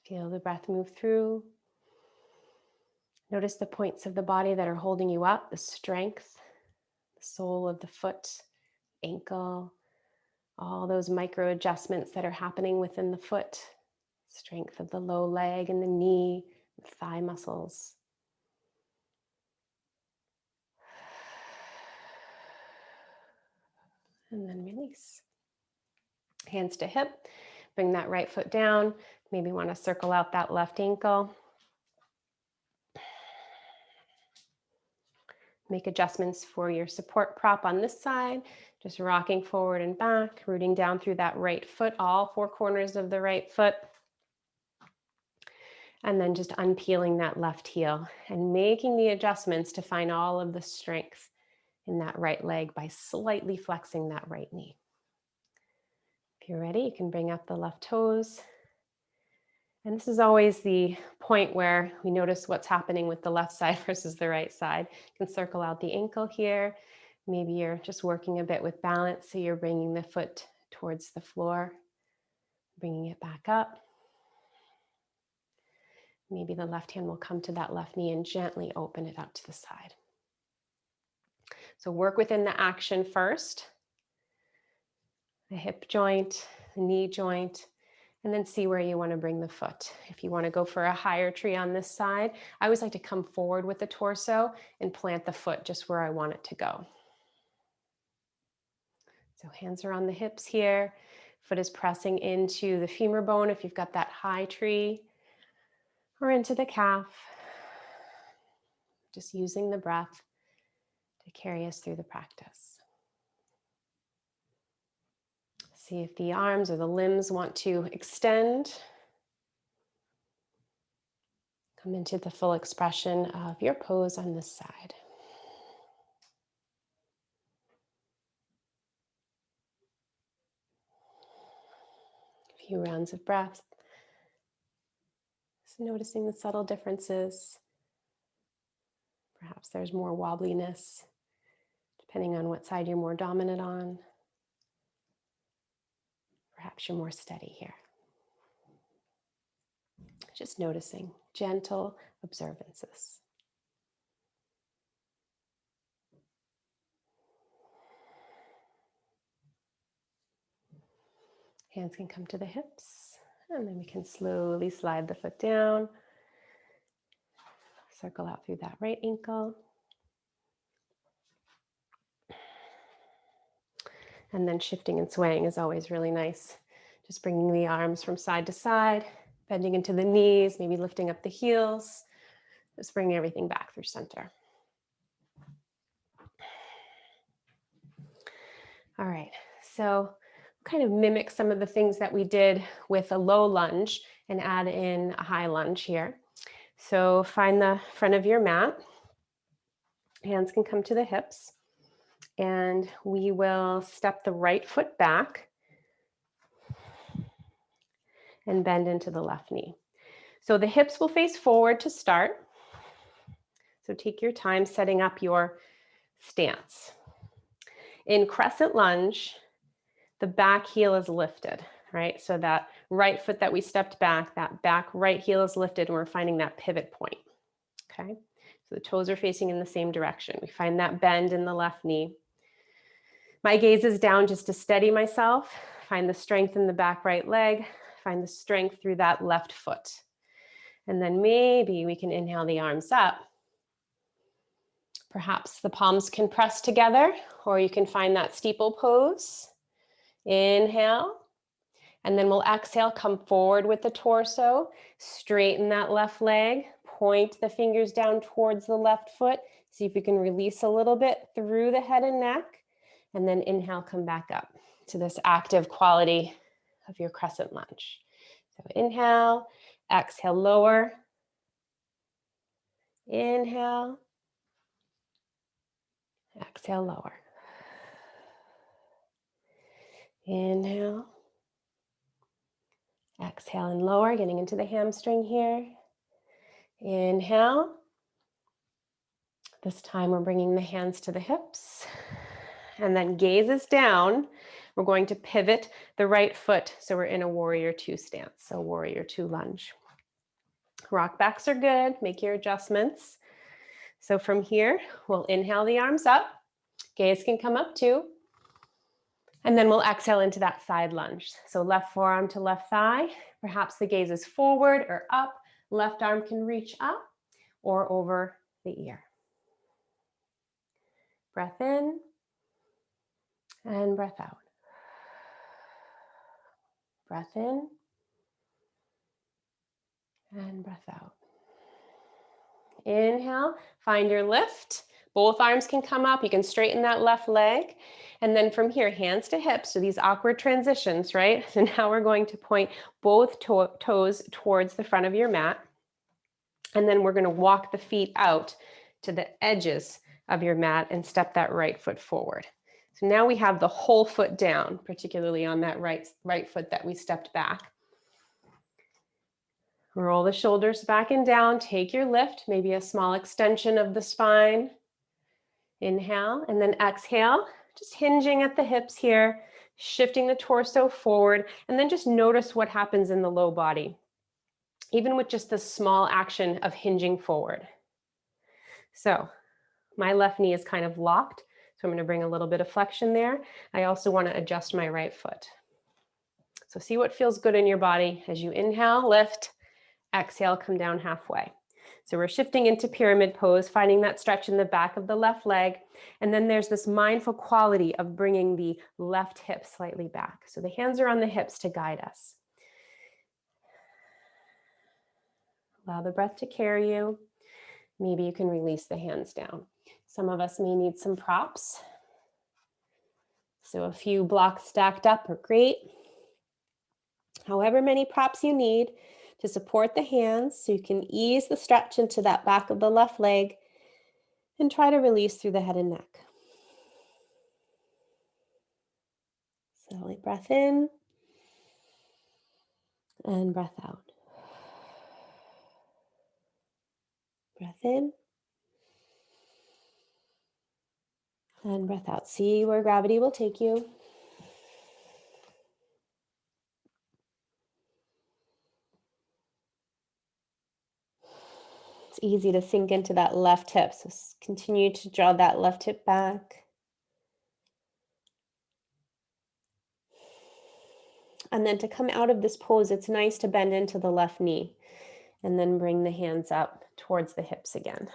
Feel the breath move through. Notice the points of the body that are holding you up, the strength, the sole of the foot, ankle, all those micro adjustments that are happening within the foot, strength of the low leg and the knee, the thigh muscles. And then release. Hands to hip. Bring that right foot down. Maybe want to circle out that left ankle. Make adjustments for your support prop on this side. Just rocking forward and back, rooting down through that right foot, all four corners of the right foot. And then just unpeeling that left heel and making the adjustments to find all of the strength in that right leg by slightly flexing that right knee. If you're ready, you can bring up the left toes. And this is always the point where we notice what's happening with the left side versus the right side. You can circle out the ankle here. Maybe you're just working a bit with balance, so you're bringing the foot towards the floor, bringing it back up. Maybe the left hand will come to that left knee and gently open it out to the side. So work within the action first, the hip joint, the knee joint, and then see where you want to bring the foot. If you want to go for a higher tree on this side, I always like to come forward with the torso and plant the foot just where I want it to go. So hands are on the hips here. Foot is pressing into the femur bone if you've got that high tree, or into the calf. Just using the breath to carry us through the practice. See if the arms or the limbs want to extend. Come into the full expression of your pose on this side. A few rounds of breath. Just noticing the subtle differences. Perhaps there's more wobbliness, depending on what side you're more dominant on. Perhaps you're more steady here. Just noticing gentle observances. Hands can come to the hips, and then we can slowly slide the foot down. Circle out through that right ankle. And then shifting and swaying is always really nice. Just bringing the arms from side to side, bending into the knees, maybe lifting up the heels. Just bringing everything back through center. All right, so kind of mimic some of the things that we did with a low lunge and add in a high lunge here. So find the front of your mat. Hands can come to the hips. And we will step the right foot back and bend into the left knee. So the hips will face forward to start. So take your time setting up your stance. In Crescent Lunge, the back heel is lifted, right? So that right foot that we stepped back, that back right heel is lifted, and we're finding that pivot point, okay? So the toes are facing in the same direction. We find that bend in the left knee. My gaze is down just to steady myself. Find the strength in the back right leg. Find the strength through that left foot. And then maybe we can inhale the arms up. Perhaps the palms can press together, or you can find that steeple pose. Inhale. And then we'll exhale, come forward with the torso. Straighten that left leg. Point the fingers down towards the left foot. See if you can release a little bit through the head and neck. And then inhale, come back up to this active quality of your Crescent Lunge. So inhale, exhale, lower. Inhale, exhale, lower. Inhale, exhale and lower, getting into the hamstring here. Inhale. This time we're bringing the hands to the hips. And then gaze is down. We're going to pivot the right foot. So we're in a warrior two stance. So warrior two lunge. Rock backs are good. Make your adjustments. So from here, we'll inhale the arms up. Gaze can come up too. And then we'll exhale into that side lunge. So left forearm to left thigh. Perhaps the gaze is forward or up. Left arm can reach up or over the ear. Breath in and breath out. Breath in and breath out. Inhale, find your lift. Both arms can come up. You can straighten that left leg. And then from here, hands to hips. So these awkward transitions, right? So now we're going to point both toes towards the front of your mat. And then we're going to walk the feet out to the edges of your mat and step that right foot forward. So now we have the whole foot down, particularly on that right foot that we stepped back. Roll the shoulders back and down, take your lift, maybe a small extension of the spine. Inhale, and then exhale, just hinging at the hips here, shifting the torso forward, and then just notice what happens in the low body, even with just the small action of hinging forward. So my left knee is kind of locked, so I'm going to bring a little bit of flexion there. I also want to adjust my right foot. So see what feels good in your body as you inhale, lift, exhale, come down halfway. So we're shifting into pyramid pose, finding that stretch in the back of the left leg. And then there's this mindful quality of bringing the left hip slightly back. So the hands are on the hips to guide us. Allow the breath to carry you. Maybe you can release the hands down. Some of us may need some props. So a few blocks stacked up are great. However many props you need to support the hands so you can ease the stretch into that back of the left leg and try to release through the head and neck. Slowly breath in and breath out. Breath in and breath out. See where gravity will take you. It's easy to sink into that left hip, so continue to draw that left hip back. And then to come out of this pose, it's nice to bend into the left knee and then bring the hands up towards the hips again.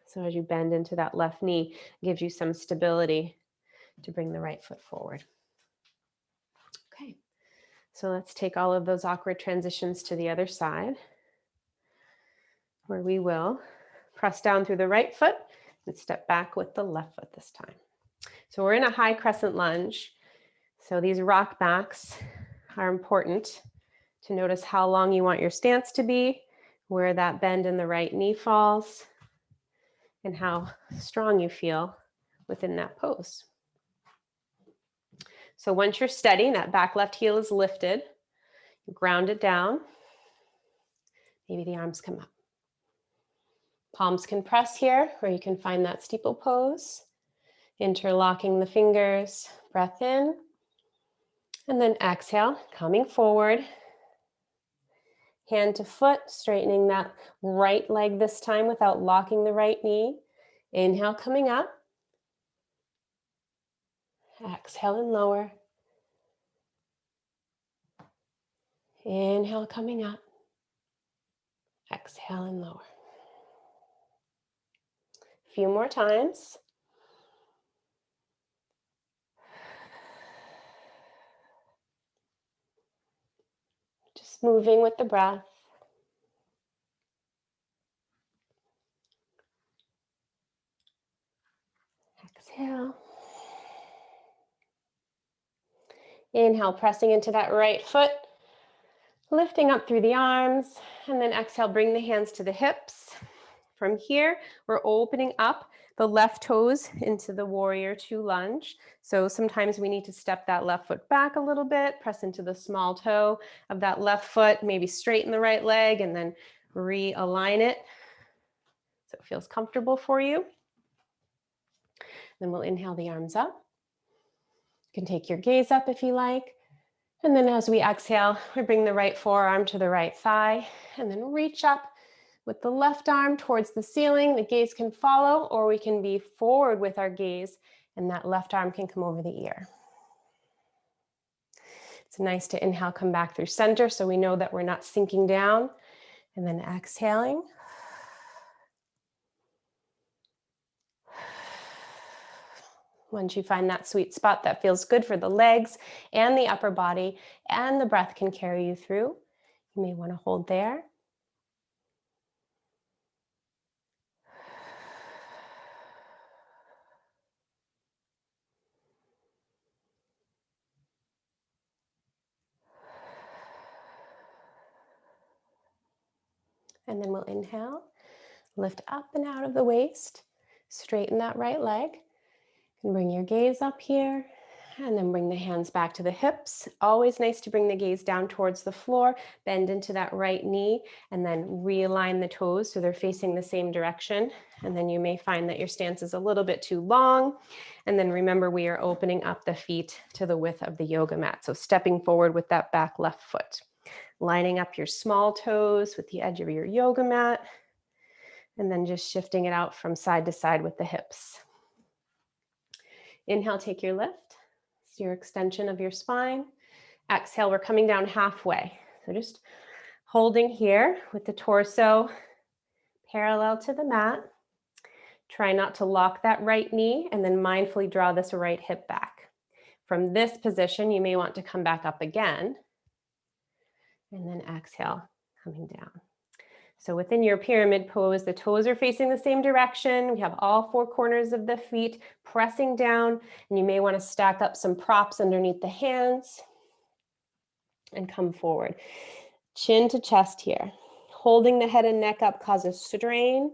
So as you bend into that left knee, it gives you some stability to bring the right foot forward. Okay, so let's take all of those awkward transitions to the other side, where we will press down through the right foot and step back with the left foot this time. So we're in a high crescent lunge. So these rock backs are important to notice how long you want your stance to be, where that bend in the right knee falls, and how strong you feel within that pose. So once you're steady, that back left heel is lifted, ground it down. Maybe the arms come up. Palms can press here, or you can find that steeple pose. Interlocking the fingers, breath in, and then exhale, coming forward. Hand to foot, straightening that right leg this time without locking the right knee. Inhale, coming up. Exhale and lower. Inhale, coming up. Exhale and lower. A few more times. Just moving with the breath. Exhale. Inhale, pressing into that right foot, lifting up through the arms, and then exhale, bring the hands to the hips. From here, we're opening up the left toes into the warrior two lunge. So sometimes we need to step that left foot back a little bit, press into the small toe of that left foot, maybe straighten the right leg, and then realign it so it feels comfortable for you. Then we'll inhale the arms up. You can take your gaze up if you like. And then as we exhale, we bring the right forearm to the right thigh and then reach up with the left arm towards the ceiling. The gaze can follow, or we can be forward with our gaze and that left arm can come over the ear. It's nice to inhale, come back through center so we know that we're not sinking down. And then exhaling. Once you find that sweet spot that feels good for the legs and the upper body, and the breath can carry you through, you may want to hold there. And then we'll inhale, lift up and out of the waist, straighten that right leg, And bring your gaze up here and then bring the hands back to the hips. Always nice to bring the gaze down towards the floor, bend into that right knee, and then realign the toes so they're facing the same direction. And then you may find that your stance is a little bit too long. And then remember, we are opening up the feet to the width of the yoga mat. So stepping forward with that back left foot, lining up your small toes with the edge of your yoga mat, and then just shifting it out from side to side with the hips. Inhale, take your lift. It's your extension of your spine. Exhale, we're coming down halfway. So just holding here with the torso parallel to the mat. Try not to lock that right knee and then mindfully draw this right hip back. From this position, you may want to come back up again. And then exhale, coming down. So within your pyramid pose, the toes are facing the same direction. We have all four corners of the feet pressing down, and you may want to stack up some props underneath the hands and come forward. Chin to chest here. Holding the head and neck up causes strain.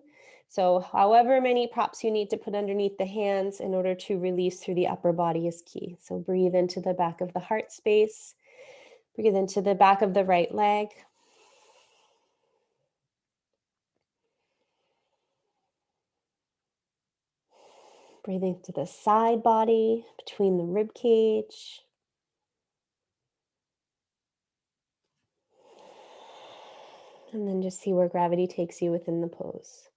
So however many props you need to put underneath the hands in order to release through the upper body is key. So breathe into the back of the heart space. Breathe into the back of the right leg. Breathing to the side body, between the rib cage. And then just see where gravity takes you within the pose.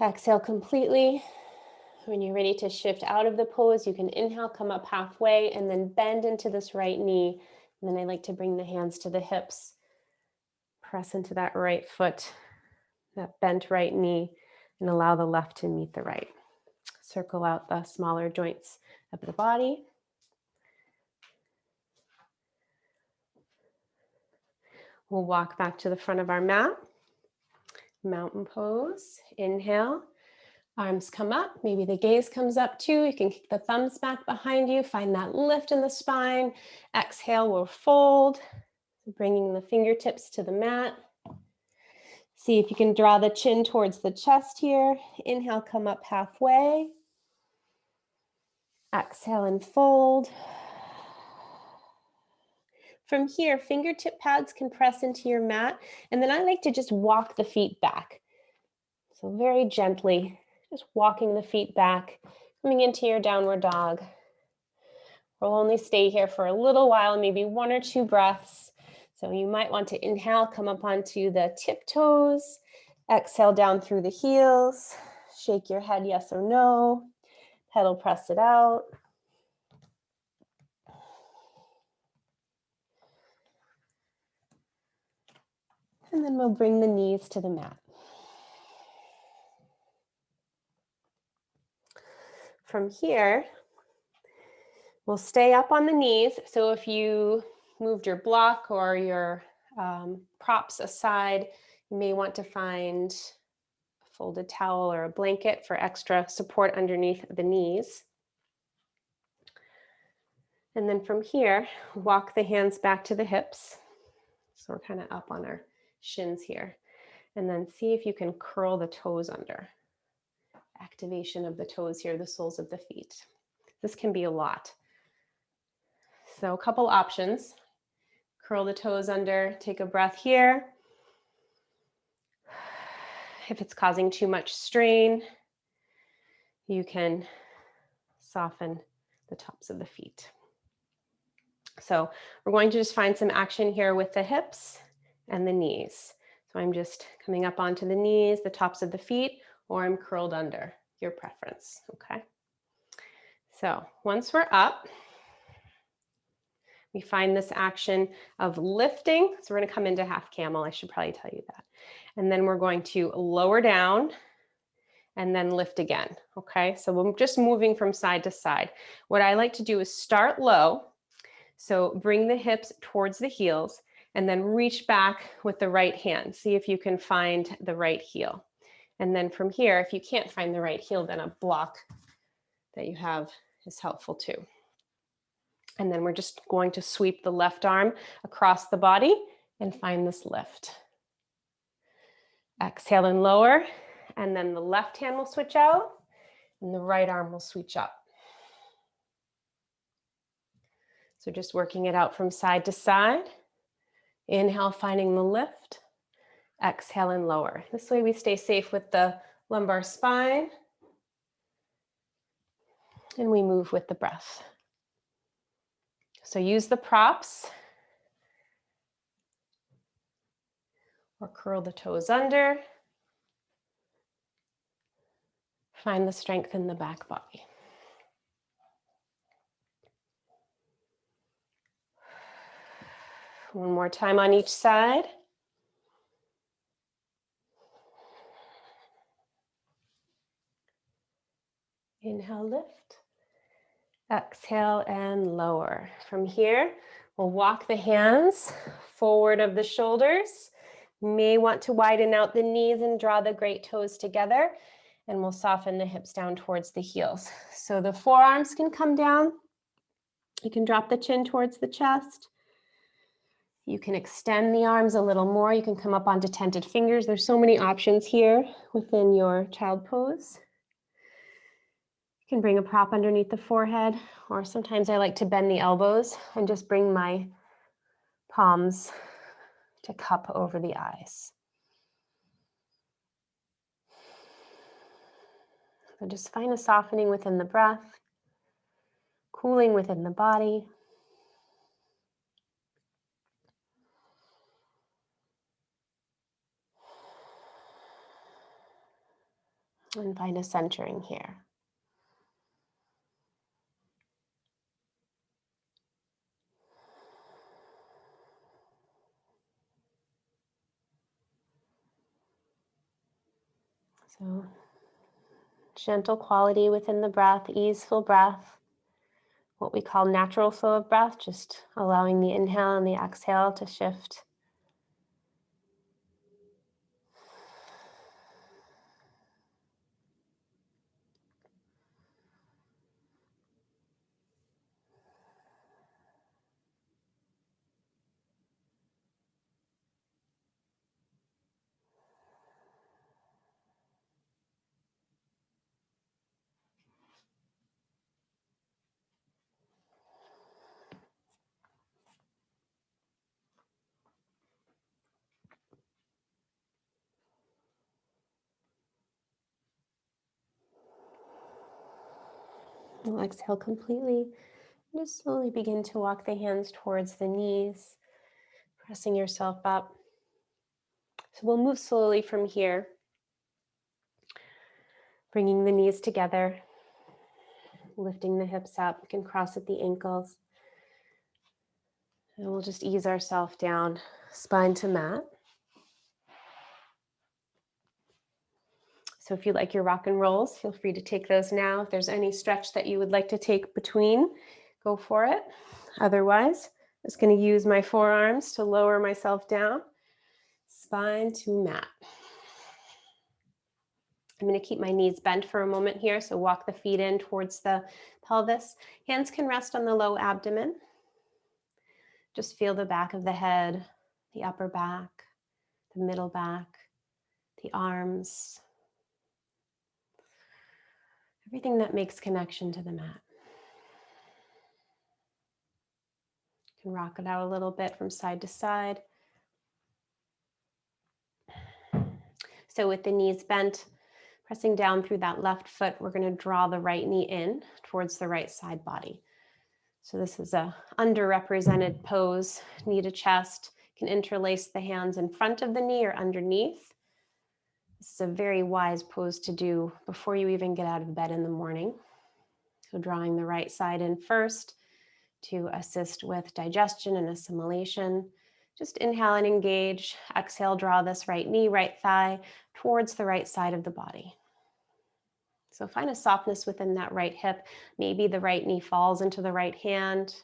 Exhale completely. When you're ready to shift out of the pose, you can inhale, come up halfway, and then bend into this right knee. And then I like to bring the hands to the hips. Press into that right foot, that bent right knee, and allow the left to meet the right. Circle out the smaller joints of the body. We'll walk back to the front of our mat. Mountain pose. Inhale. Arms come up, maybe the gaze comes up too. You can kick the thumbs back behind you, find that lift in the spine. Exhale, we'll fold, bringing the fingertips to the mat. See if you can draw the chin towards the chest here. Inhale, come up halfway. Exhale and fold. From here, fingertip pads can press into your mat, and then I like to just walk the feet back. So very gently. Just walking the feet back, coming into your downward dog. We'll only stay here for a little while, maybe 1 or 2 breaths. So you might want to inhale, come up onto the tiptoes. Exhale down through the heels. Shake your head yes or no. Pedal press it out. And then we'll bring the knees to the mat. From here, we'll stay up on the knees. So if you moved your block or your props aside, you may want to find a folded towel or a blanket for extra support underneath the knees. And then from here, walk the hands back to the hips. So we're kind of up on our shins here. And then see if you can curl the toes under. Activation of the toes here, the soles of the feet. This can be a lot. So a couple options. Curl the toes under, take a breath here. If it's causing too much strain, you can soften the tops of the feet. So we're going to just find some action here with the hips and the knees. So I'm just coming up onto the knees, the tops of the feet, or I'm curled under, your preference, okay? So once we're up, we find this action of lifting. So we're going to come into half camel. I should probably tell you that. And then we're going to lower down and then lift again, okay? So we're just moving from side to side. What I like to do is start low. So bring the hips towards the heels and then reach back with the right hand. See if you can find the right heel. And then from here, if you can't find the right heel, then a block that you have is helpful too. And then we're just going to sweep the left arm across the body and find this lift. Exhale and lower, and then the left hand will switch out and the right arm will switch up. So just working it out from side to side. Inhale, finding the lift. Exhale and lower. This way we stay safe with the lumbar spine. And we move with the breath. So use the props. Or curl the toes under. Find the strength in the back body. One more time on each side. Inhale, lift. Exhale and lower. From here, we'll walk the hands forward of the shoulders. You may want to widen out the knees and draw the great toes together. And we'll soften the hips down towards the heels. So the forearms can come down. You can drop the chin towards the chest. You can extend the arms a little more. You can come up onto tented fingers. There's so many options here within your child pose. You can bring a prop underneath the forehead, or sometimes I like to bend the elbows and just bring my palms to cup over the eyes. So just find a softening within the breath, cooling within the body. And find a centering here. So gentle quality within the breath, easeful breath, what we call natural flow of breath, just allowing the inhale and the exhale to shift. We'll exhale completely. Just slowly begin to walk the hands towards the knees, pressing yourself up. So we'll move slowly from here, bringing the knees together, lifting the hips up. You can cross at the ankles. And we'll just ease ourselves down, spine to mat. So if you like your rock and rolls, feel free to take those now. If there's any stretch that you would like to take between, go for it. Otherwise, I'm just going to use my forearms to lower myself down, spine to mat. I'm going to keep my knees bent for a moment here, so walk the feet in towards the pelvis. Hands can rest on the low abdomen. Just feel the back of the head, the upper back, the middle back, the arms, everything that makes connection to the mat. You can rock it out a little bit from side to side. So with the knees bent, pressing down through that left foot, we're going to draw the right knee in towards the right side body. So this is a underrepresented pose, knee to chest. You can interlace the hands in front of the knee or underneath. This is a very wise pose to do before you even get out of bed in the morning. So drawing the right side in first to assist with digestion and assimilation. Just inhale and engage. Exhale, draw this right knee, right thigh towards the right side of the body. So find a softness within that right hip. Maybe the right knee falls into the right hand.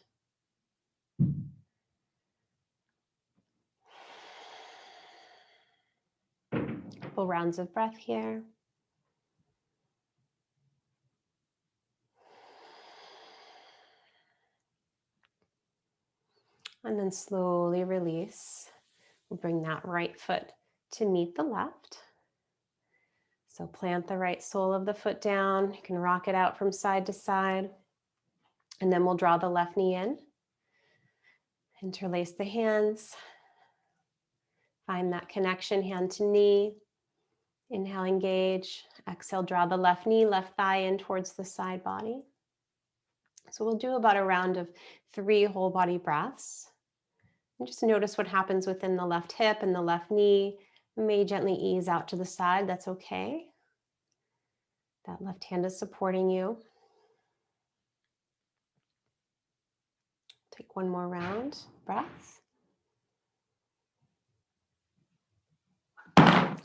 Couple rounds of breath here. And then slowly release. We'll bring that right foot to meet the left. So plant the right sole of the foot down. You can rock it out from side to side. And then we'll draw the left knee in. Interlace the hands. Find that connection hand to knee. Inhale, engage. Exhale, draw the left knee, left thigh in towards the side body. So we'll do about a round of 3 whole body breaths. And just notice what happens within the left hip and the left knee. You may gently ease out to the side. That's okay. That left hand is supporting you. Take one more round. Breath.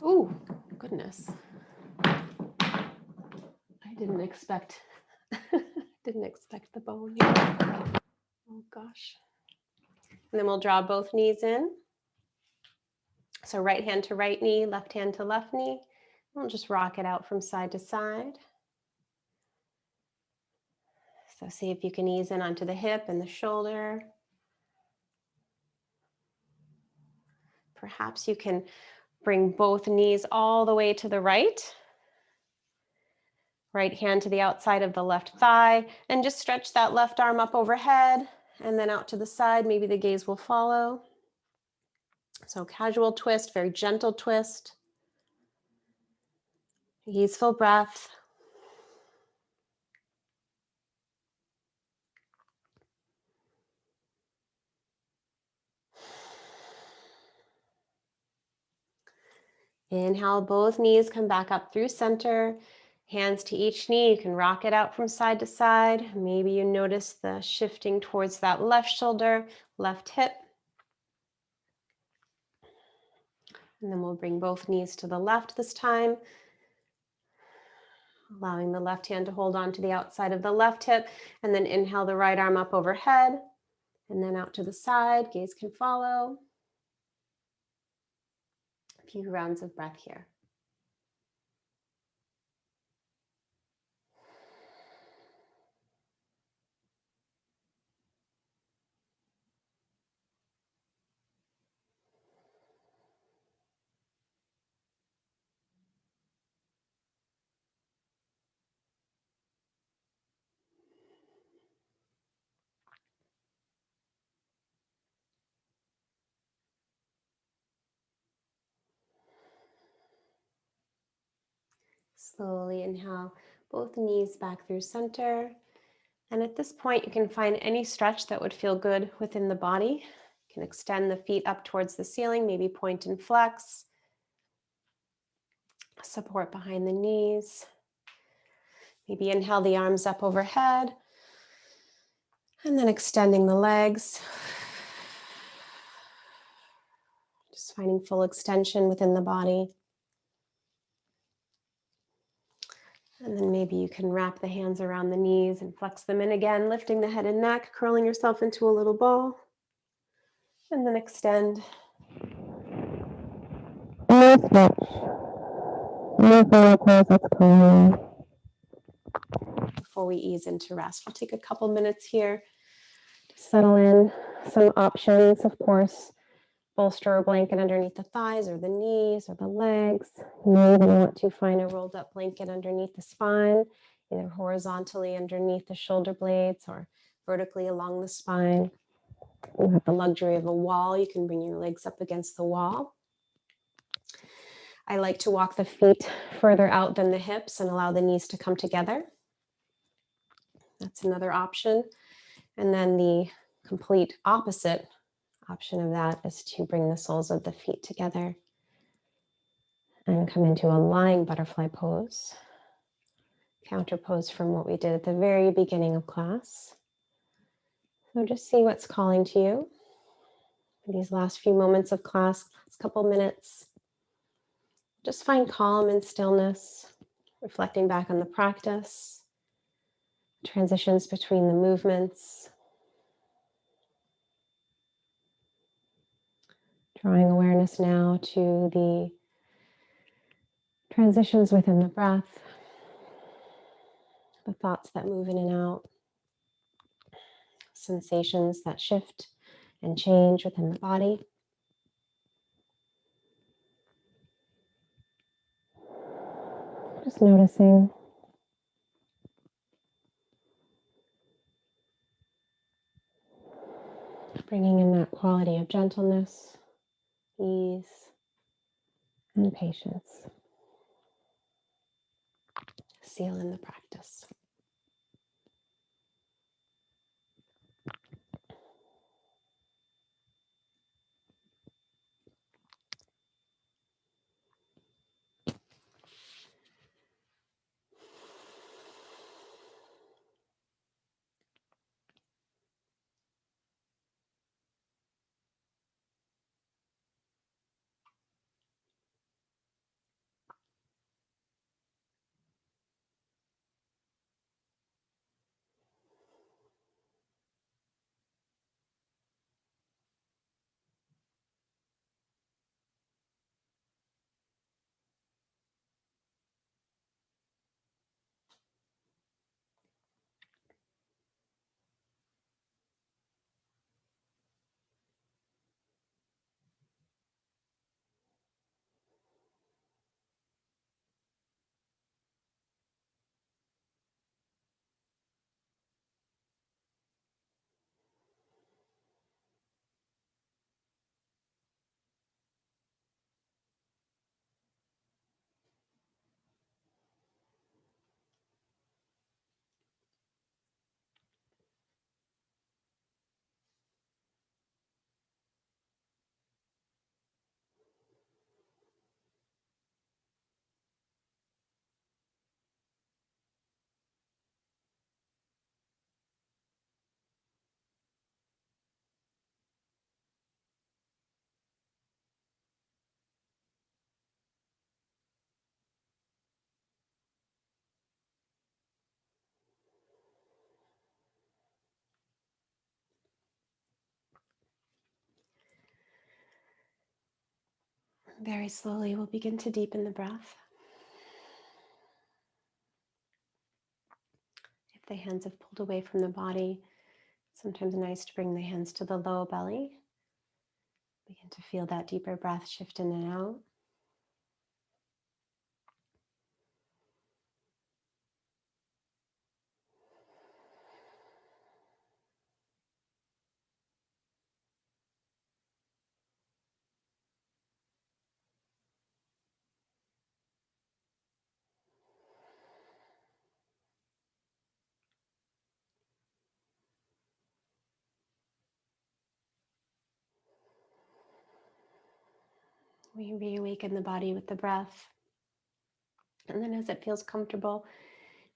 Ooh, goodness. I didn't expect the bone here. Oh gosh. And then we'll draw both knees in. So right hand to right knee, left hand to left knee. We'll just rock it out from side to side. So see if you can ease in onto the hip and the shoulder. Perhaps you can bring both knees all the way to the right. Right hand to the outside of the left thigh, and just stretch that left arm up overhead and then out to the side. Maybe the gaze will follow. So casual twist, very gentle twist. Easeful breath. Inhale, both knees come back up through center. Hands to each knee. You can rock it out from side to side. Maybe you notice the shifting towards that left shoulder, left hip. And then we'll bring both knees to the left this time. Allowing the left hand to hold on to the outside of the left hip. And then inhale the right arm up overhead. And then out to the side. Gaze can follow. A few rounds of breath here. Slowly inhale both knees back through center. And at this point, you can find any stretch that would feel good within the body. You can extend the feet up towards the ceiling, maybe point and flex. Support behind the knees. Maybe inhale the arms up overhead. And then extending the legs. Just finding full extension within the body. And then maybe you can wrap the hands around the knees and flex them in again, lifting the head and neck, curling yourself into a little ball. And then extend. Before we ease into rest, we'll take a couple minutes here to settle in. Some options, of course, bolster or blanket underneath the thighs or the knees or the legs. Maybe you want to find a rolled up blanket underneath the spine, either horizontally underneath the shoulder blades or vertically along the spine. You have the luxury of a wall. You can bring your legs up against the wall. I like to walk the feet further out than the hips and allow the knees to come together. That's another option. And then the complete opposite option of that is to bring the soles of the feet together and come into a lying butterfly pose. Counter pose from what we did at the very beginning of class. So just see what's calling to you. These last few moments of class, last couple minutes, just find calm and stillness, reflecting back on the practice, transitions between the movements, drawing awareness now to the transitions within the breath, the thoughts that move in and out, sensations that shift and change within the body. Just noticing. Bringing in that quality of gentleness, ease, and patience. Seal in the practice. Very slowly, we'll begin to deepen the breath. If the hands have pulled away from the body, sometimes nice to bring the hands to the low belly. Begin to feel that deeper breath shift in and out. We reawaken the body with the breath. And then as it feels comfortable,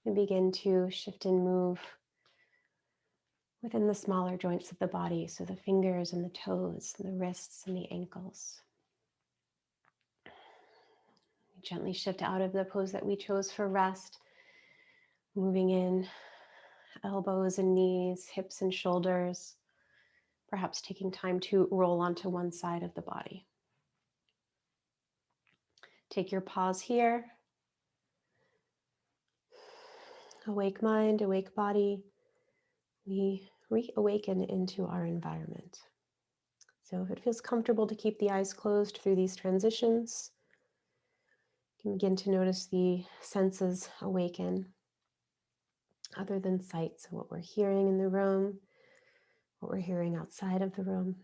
we begin to shift and move within the smaller joints of the body. So the fingers and the toes, and the wrists and the ankles. We gently shift out of the pose that we chose for rest, moving in elbows and knees, hips and shoulders, perhaps taking time to roll onto one side of the body. Take your pause here. Awake mind, awake body. We reawaken into our environment. So if it feels comfortable to keep the eyes closed through these transitions, you can begin to notice the senses awaken other than sight. So what we're hearing in the room, what we're hearing outside of the room,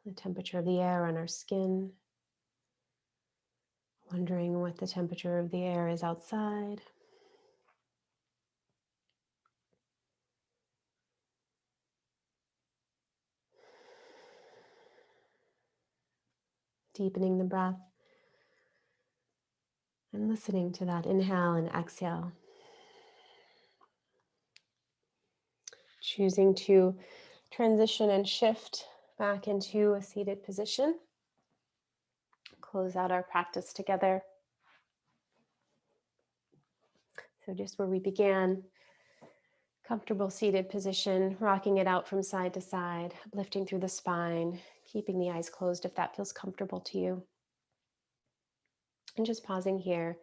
the temperature of the air on our skin, wondering what the temperature of the air is outside. Deepening the breath and listening to that inhale and exhale. Choosing to transition and shift back into a seated position. Close out our practice together. So just where we began, comfortable seated position, rocking it out from side to side, lifting through the spine, keeping the eyes closed if that feels comfortable to you. And just pausing here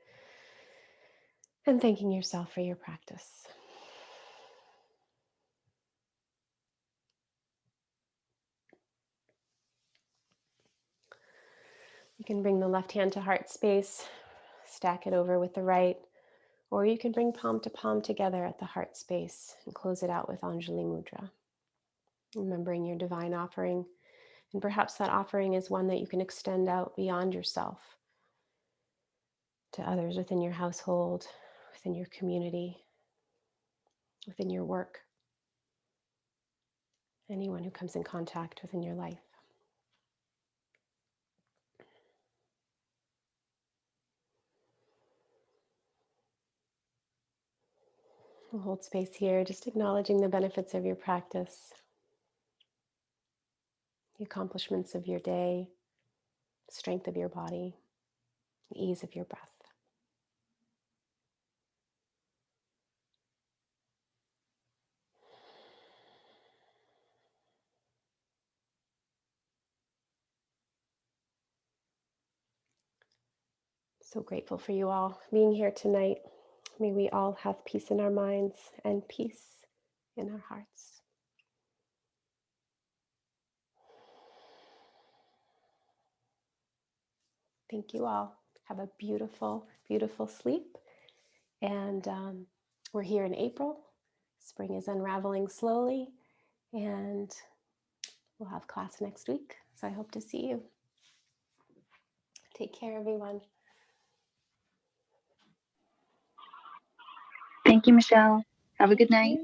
and thanking yourself for your practice. can bring the left hand to heart space, stack it over with the right, or you can bring palm to palm together at the heart space and close it out with Anjali Mudra. Remembering your divine offering, and perhaps that offering is one that you can extend out beyond yourself to others within your household, within your community, within your work, anyone who comes in contact within your life. We'll hold space here, just acknowledging the benefits of your practice, the accomplishments of your day, the strength of your body, the ease of your breath. So grateful for you all being here tonight. May we all have peace in our minds and peace in our hearts. Thank you all. Have a beautiful, beautiful sleep. And we're here in April. Spring is unraveling slowly, and we'll have class next week. So I hope to see you. Take care, everyone. Thank you, Michelle. Have a good night.